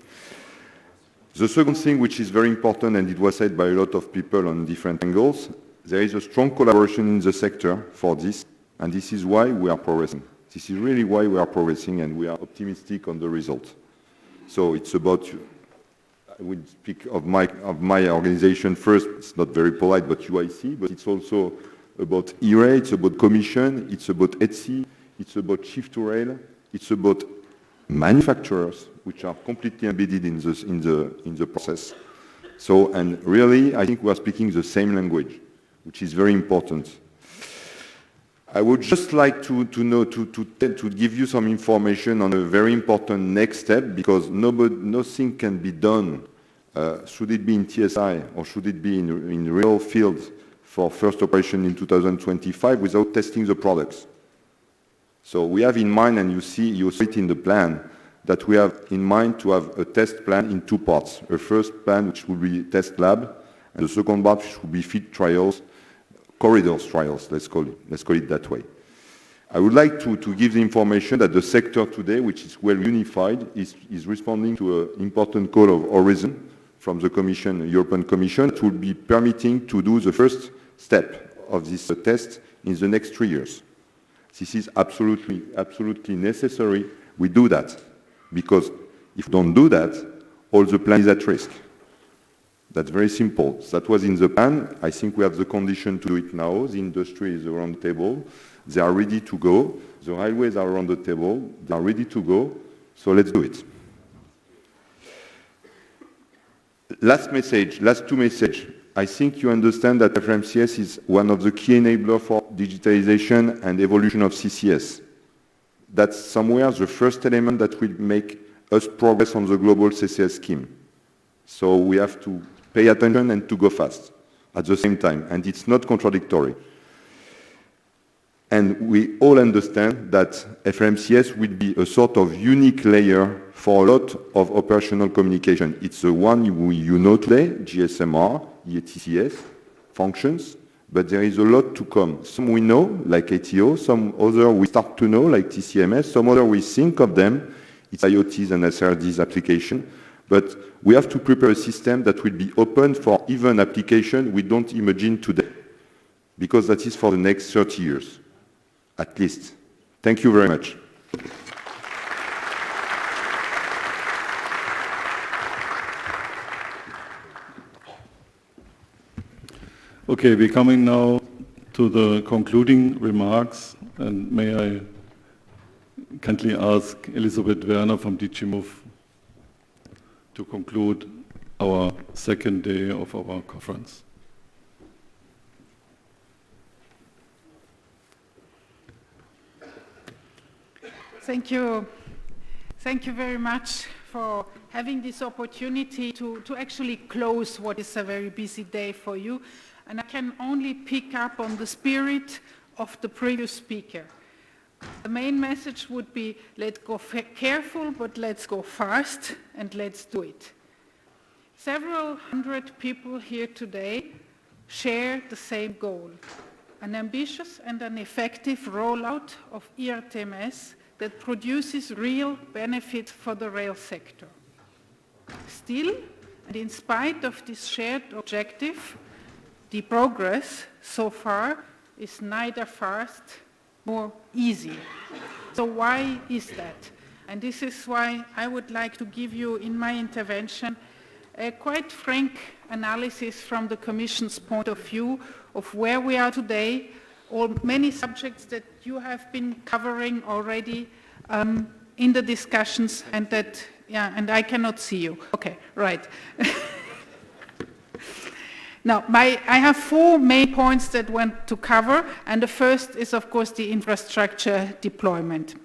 Speaker 2: The second thing, which is very important, and it was said by a lot of people on different angles, there is a strong collaboration in the sector for this, and this is why we are progressing. This is really why we are progressing, and we are optimistic on the result. So it's about, I would speak of my organization first. It's not very polite, but UIC, but it's also about ERA, it's about Commission, it's about ETSI, it's about shift to rail, it's about manufacturers, which are completely embedded in the process. So, and really, I think we are speaking the same language, which is very important. I would just like to give you some information on a very important next step, because nothing can be done, should it be in TSI or should it be in real fields for first operation in 2025 without testing the products. So we have in mind, and you see it in the plan, that we have in mind to have a test plan in two parts. A first plan which will be test lab, and the second part which will be field trials, corridors trials, let's call it that way. I would like to give the information that the sector today, which is well unified, is responding to an important call of Horizon from the Commission, European Commission, that will be permitting to do the first step of this test in the next 3 years. This is absolutely necessary. We do that, because if we don't do that, all the plan is at risk. That's very simple. That was in the plan. I think we have the condition to do it now. The industry is around the table. They are ready to go. The railways are around the table. They are ready to go. So let's do it. Last two messages. I think you understand that FRMCS is one of the key enablers for digitalization and evolution of CCS. That's somewhere the first element that will make us progress on the global CCS scheme. So we have to pay attention and to go fast at the same time, and it's not contradictory. And we all understand that FRMCS will be a sort of unique layer for a lot of operational communication. It's the one you know today, GSMR, ERTMS, functions, but there is a lot to come. Some we know, like ATO, some other we start to know, like TCMS, some other we think of them, it's IoTs and SRDs application, but we have to prepare a system that will be open for even application we don't imagine today, because that is for the next 30 years, at least. Thank you very much.
Speaker 10: Okay, we're coming now to the concluding remarks, and may I kindly ask Elisabeth Werner from DG Move to conclude our second day of our conference.
Speaker 16: Thank you. Thank you very much for having this opportunity to actually close what is a very busy day for you. And I can only pick up on the spirit of the previous speaker. The main message would be, let's go careful, but let's go fast, and let's do it. Several hundred people here today share the same goal, an ambitious and an effective rollout of ERTMS that produces real benefit for the rail sector. Still, and in spite of this shared objective, the progress so far is neither fast nor easy. So why is that? And this is why I would like to give you in my intervention a quite frank analysis from the Commission's point of view of where we are today, or many subjects that you have been covering already in the discussions, and that, and I cannot see you. Okay, right. Now, I have four main points that I want to cover, and the first is, of course, the infrastructure deployment.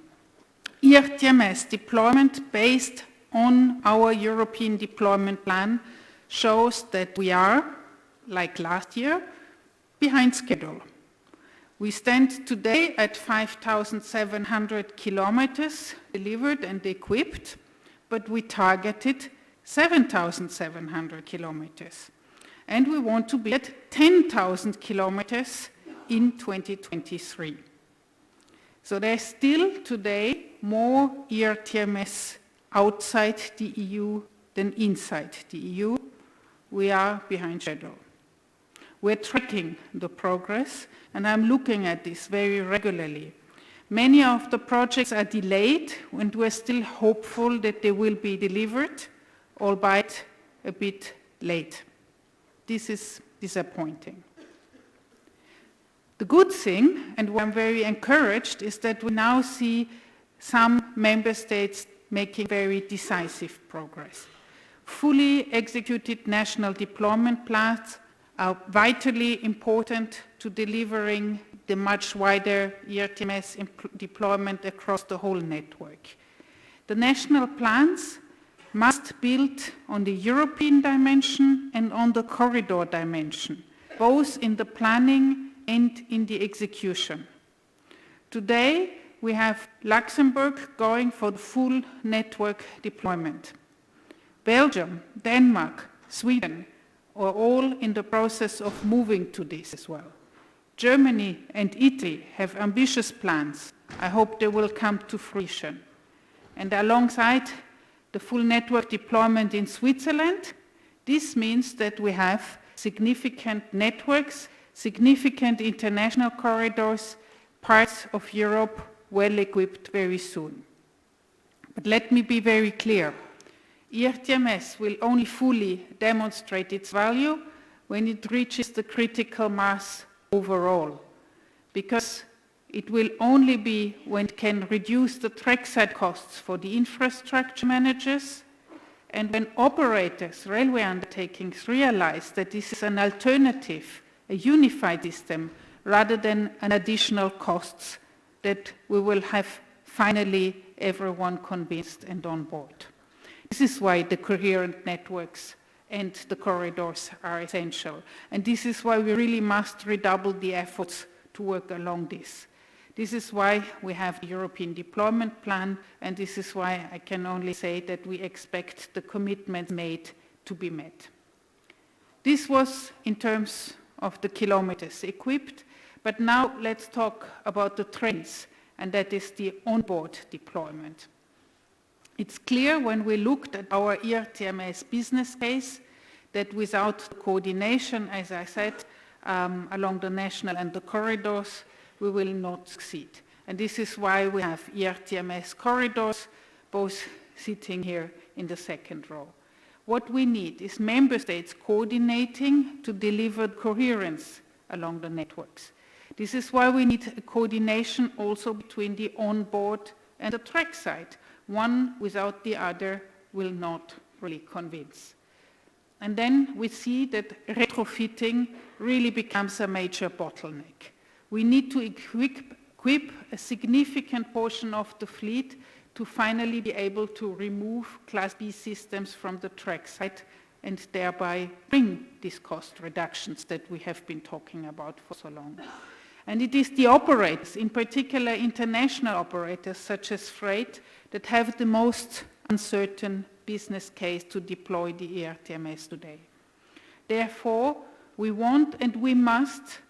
Speaker 16: ERTMS deployment based on our European deployment plan shows that we are, like last year, behind schedule. We stand today at 5,700 kilometers delivered and equipped, but we targeted 7,700 kilometers. And we want to be at 10,000 kilometers in 2023. So there's still today more ERTMS outside the EU than inside the EU. We are behind schedule. We're tracking the progress, and I'm looking at this very regularly. Many of the projects are delayed, and we're still hopeful that they will be delivered, albeit a bit late. This is disappointing. The good thing, and where I'm very encouraged, is that we now see some member states making very decisive progress. Fully executed national deployment plans are vitally important to delivering the much wider ERTMS deployment across the whole network. The national plans must build on the European dimension and on the corridor dimension, both in the planning and in the execution. Today, we have Luxembourg going for the full network deployment. Belgium, Denmark, Sweden are all in the process of moving to this as well. Germany and Italy have ambitious plans. I hope they will come to fruition. And alongside the full network deployment in Switzerland, this means that we have significant networks, significant international corridors, parts of Europe well equipped very soon. But let me be very clear. ERTMS will only fully demonstrate its value when it reaches the critical mass overall, because it will only be when it can reduce the trackside costs for the infrastructure managers, and when operators, railway undertakings, realize that this is an alternative, a unified system, rather than an additional costs, that we will have finally everyone convinced and on board. This is why the coherent networks and the corridors are essential. And this is why we really must redouble the efforts to work along this. This is why we have the European deployment plan, and this is why I can only say that we expect the commitments made to be met. This was in terms of the kilometers equipped, but now let's talk about the trains, and that is the onboard deployment. It's clear when we looked at our ERTMS business case that without the coordination, as I said, along the national and the corridors, we will not succeed. And this is why we have ERTMS corridors, both sitting here in the second row. What we need is member states coordinating to deliver coherence along the networks. This is why we need a coordination also between the onboard and the trackside. One without the other will not really convince. And then we see that retrofitting really becomes a major bottleneck. We need to equip a significant portion of the fleet to finally be able to remove Class B systems from the trackside and thereby bring these cost reductions that we have been talking about for so long. And it is the operators, in particular international operators such as freight, that have the most uncertain business case to deploy the ERTMS today. Therefore, we want and we must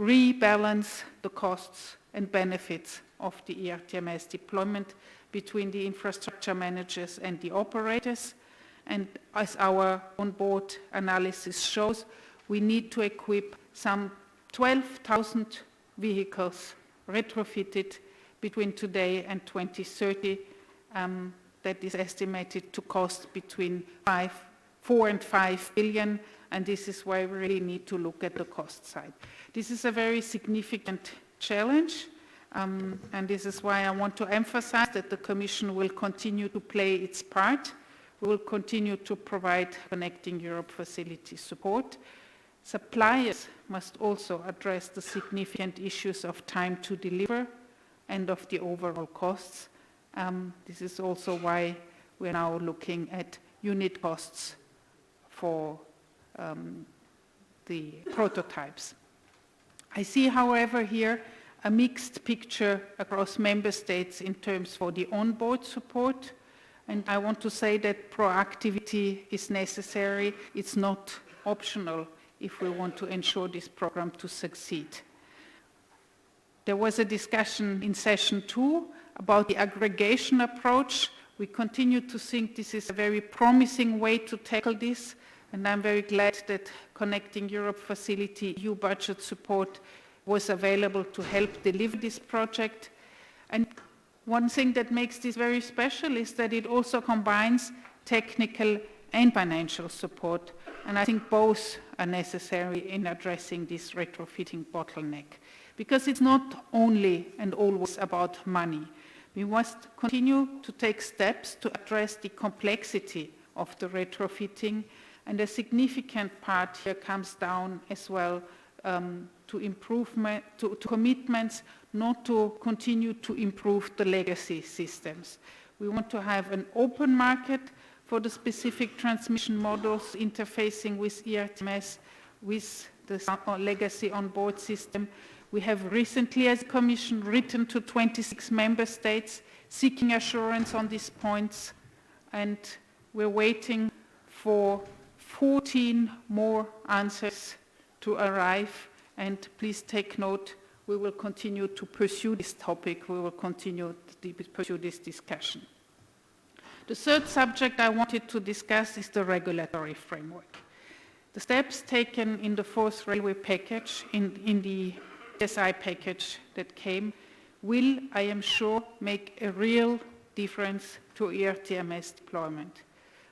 Speaker 16: rebalance the costs and benefits of the ERTMS deployment between the infrastructure managers and the operators. And as our onboard analysis shows, we need to equip some 12,000 vehicles retrofitted between today and 2030. That is estimated to cost between 4 and 5 billion, and this is why we really need to look at the cost side. This is a very significant challenge, and this is why I want to emphasize that the Commission will continue to play its part. We will continue to provide Connecting Europe facility support. Suppliers must also address the significant issues of time to deliver and of the overall costs. This is also why we're now looking at unit costs for the prototypes. I see, however, here a mixed picture across member states in terms for the onboard support, and I want to say that proactivity is necessary. It's not optional if we want to ensure this program to succeed. There was a discussion in session 2 about the aggregation approach. We continue to think this is a very promising way to tackle this, and I'm very glad that Connecting Europe facility EU budget support was available to help deliver this project. And one thing that makes this very special is that it also combines technical and financial support, and I think both are necessary in addressing this retrofitting bottleneck. because it's not only and always about money. We must continue to take steps to address the complexity of the retrofitting, and a significant part here comes down as well to commitments not to continue to improve the legacy systems. We want to have an open market for the specific transmission models interfacing with ERTMS, with the legacy onboard system. We have recently, as a Commission, written to 26 member states seeking assurance on these points, and we're waiting for 14 more answers to arrive. And please take note, we will continue to pursue this topic. We will continue to pursue this discussion. The third subject I wanted to discuss is the regulatory framework. The steps taken in the fourth railway package, in the SI package that came, will, I am sure, make a real difference to ERTMS deployment.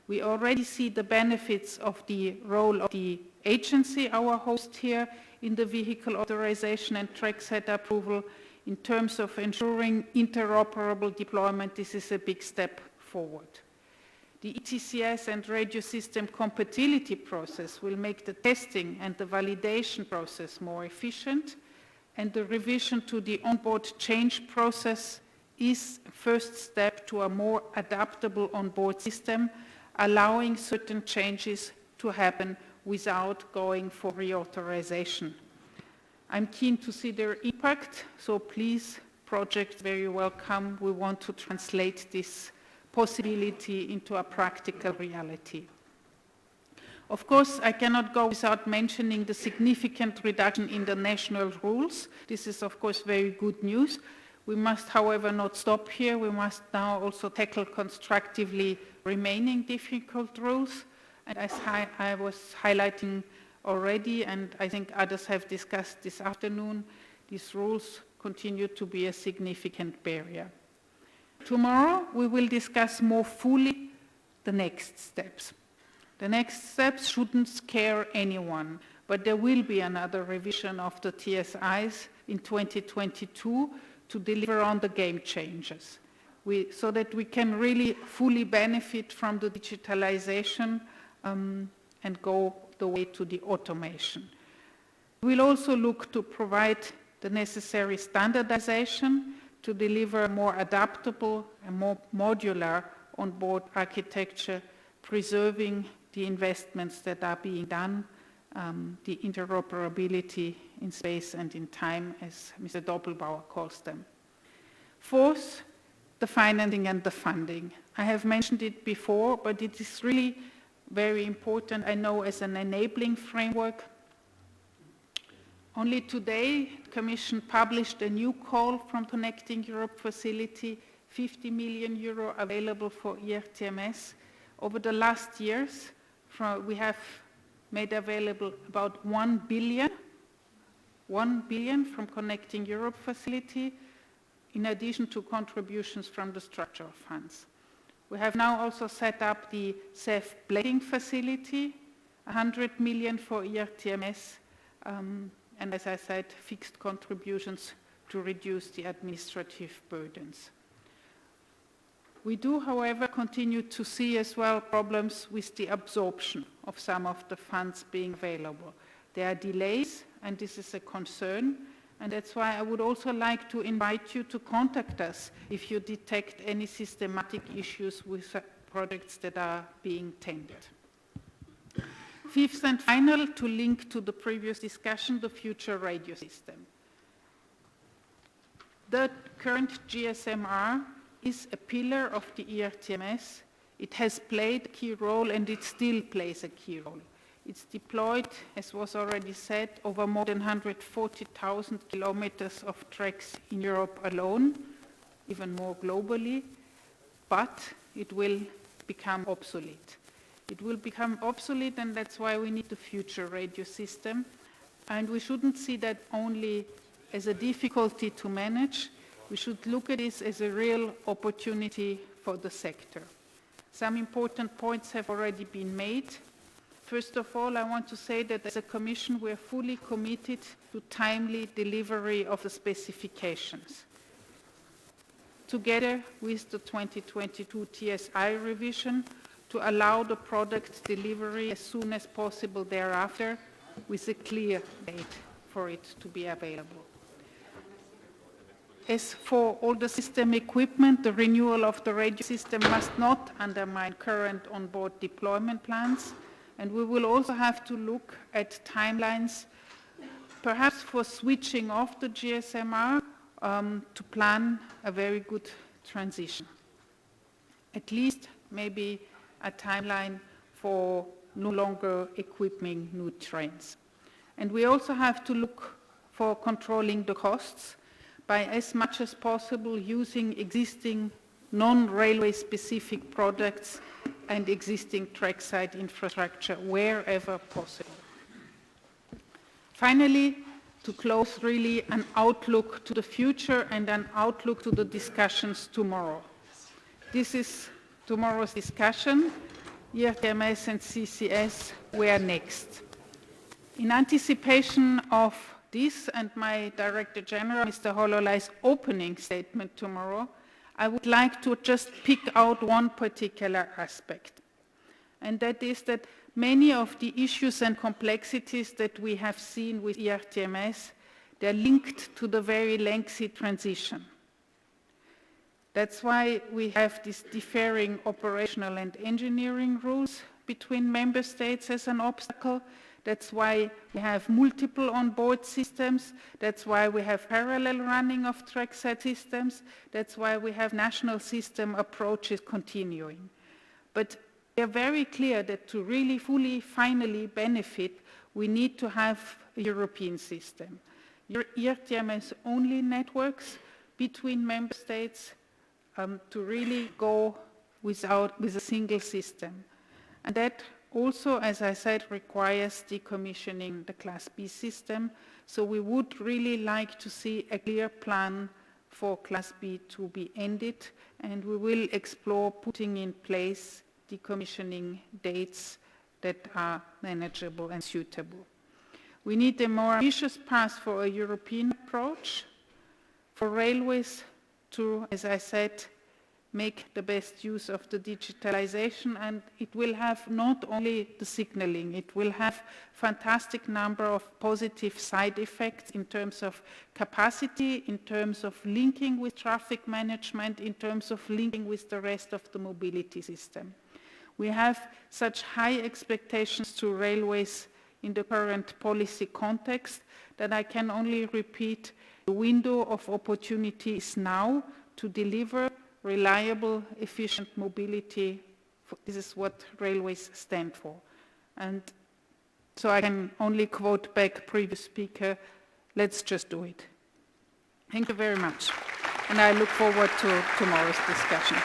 Speaker 16: We already see the benefits of the role of the agency, our host here, in the vehicle authorization and trackset approval. In terms of ensuring interoperable deployment, this is a big step forward. The ETCS and radio system compatibility process will make the testing and the validation process more efficient, and the revision to the onboard change process is a first step to a more adaptable onboard system, allowing certain changes to happen without going for reauthorization. I'm keen to see their impact, so please, project very welcome. We want to translate this possibility into a practical reality. Of course, I cannot go without mentioning the significant reduction in the national rules. This is, of course, very good news. We must, however, not stop here. We must now also tackle constructively remaining difficult rules. And as I was highlighting already, and I think others have discussed this afternoon, these rules continue to be a significant barrier. Tomorrow, we will discuss more fully the next steps. The next steps shouldn't scare anyone, but there will be another revision of the TSIs in 2022 to deliver on the game changers, so that we can really fully benefit from the digitalization and go the way to the automation. We'll also look to provide the necessary standardization to deliver a more adaptable and more modular onboard architecture, preserving the investments that are being done, the interoperability in space and in time, as Mr. Doppelbauer calls them. Fourth, the financing and the funding. I have mentioned it before, but it is really very important, I know, as an enabling framework. Only today, the Commission published a new call from Connecting Europe facility, 50 million euro available for ERTMS. Over the last years, we have made available about 1 billion from Connecting Europe facility, in addition to contributions from the structural funds. We have now also set up the CEF blending facility, 100 million for ERTMS, and as I said, fixed contributions to reduce the administrative burdens. We do, however, continue to see as well problems with the absorption of some of the funds being available. There are delays, and this is a concern, and that's why I would also like to invite you to contact us if you detect any systematic issues with projects that are being tendered. Fifth and final, to link to the previous discussion, the future radio system. The current GSMR is a pillar of the ERTMS. It has played a key role, and it still plays a key role. It's deployed, as was already said, over more than 140,000 kilometers of tracks in Europe alone, even more globally, but it will become obsolete. It will become obsolete, and that's why we need the future radio system. And we shouldn't see that only as a difficulty to manage. We should look at this as a real opportunity for the sector. Some important points have already been made. First of all, I want to say that as a Commission, we are fully committed to timely delivery of the specifications. Together with the 2022 TSI revision, to allow the product delivery as soon as possible thereafter, with a clear date for it to be available. As for all the system equipment, the renewal of the radio system must not undermine current onboard deployment plans, and we will also have to look at timelines, perhaps for switching off the GSMR to plan a very good transition. At least maybe a timeline for no longer equipping new trains. And we also have to look for controlling the costs by as much as possible using existing non-railway specific products and existing trackside infrastructure wherever possible. Finally, to close, really an outlook to the future and an outlook to the discussions tomorrow. This is tomorrow's discussion. ERTMS and CCS, where next? In anticipation of this and my Director General, Mr. Hololai's opening statement tomorrow, I would like to just pick out one particular aspect. And that is that many of the issues and complexities that we have seen with ERTMS, they're linked to the very lengthy transition. That's why we have these differing operational and engineering rules between member states as an obstacle. That's why we have multiple onboard systems. That's why we have parallel running of trackside systems. That's why we have national system approaches continuing. But we are very clear that to really fully, finally benefit, we need to have a European system. ERTMS only networks between member states to really go with a single system. And that also, as I said, requires decommissioning the Class B system. So we would really like to see a clear plan for Class B to be ended, and we will explore putting in place decommissioning dates that are manageable and suitable. We need a more ambitious path for a European approach, for railways to, as I said, make the best use of the digitalization, and it will have not only the signaling, it will have fantastic number of positive side effects in terms of capacity, in terms of linking with traffic management, in terms of linking with the rest of the mobility system. We have such high expectations to railways in the current policy context that I can only repeat the window of opportunity is now to deliver reliable, efficient mobility. This is what railways stand for. And so I can only quote back previous speaker, let's just do it. Thank you very much. And I look forward to tomorrow's discussion.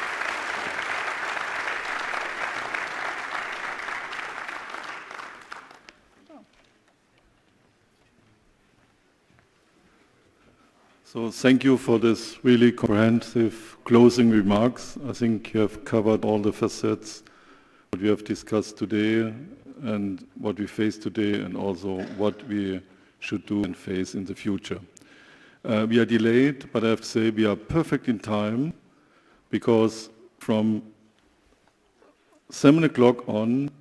Speaker 10: So thank you for this really comprehensive closing remarks. I think you have covered all the facets, what we have discussed today and what we face today, and also what we should do and face in the future. We are delayed, but I have to say we are perfect in time, because from 7 o'clock on,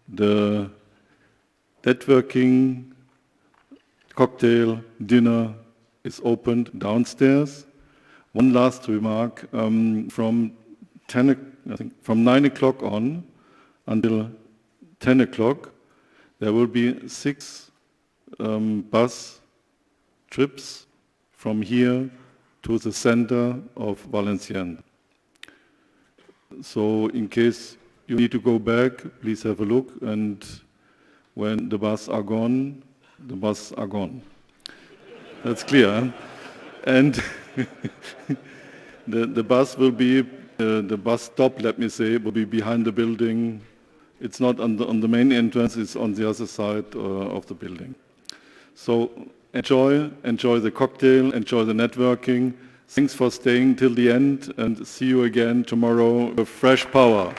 Speaker 10: the networking, cocktail, dinner is opened downstairs. One last remark, from 9 o'clock on until 10 o'clock, there will be 6 bus trips from here to the center of Valenciennes. So in case you need to go back, please have a look, and when the buses are gone, the buses are gone. That's clear. Huh? And the bus will be, the bus stop, let me say, will be behind the building. It's not on the main entrance, it's on the other side of the building. So enjoy the cocktail, enjoy the networking. Thanks for staying till the end, and see you again tomorrow with fresh power.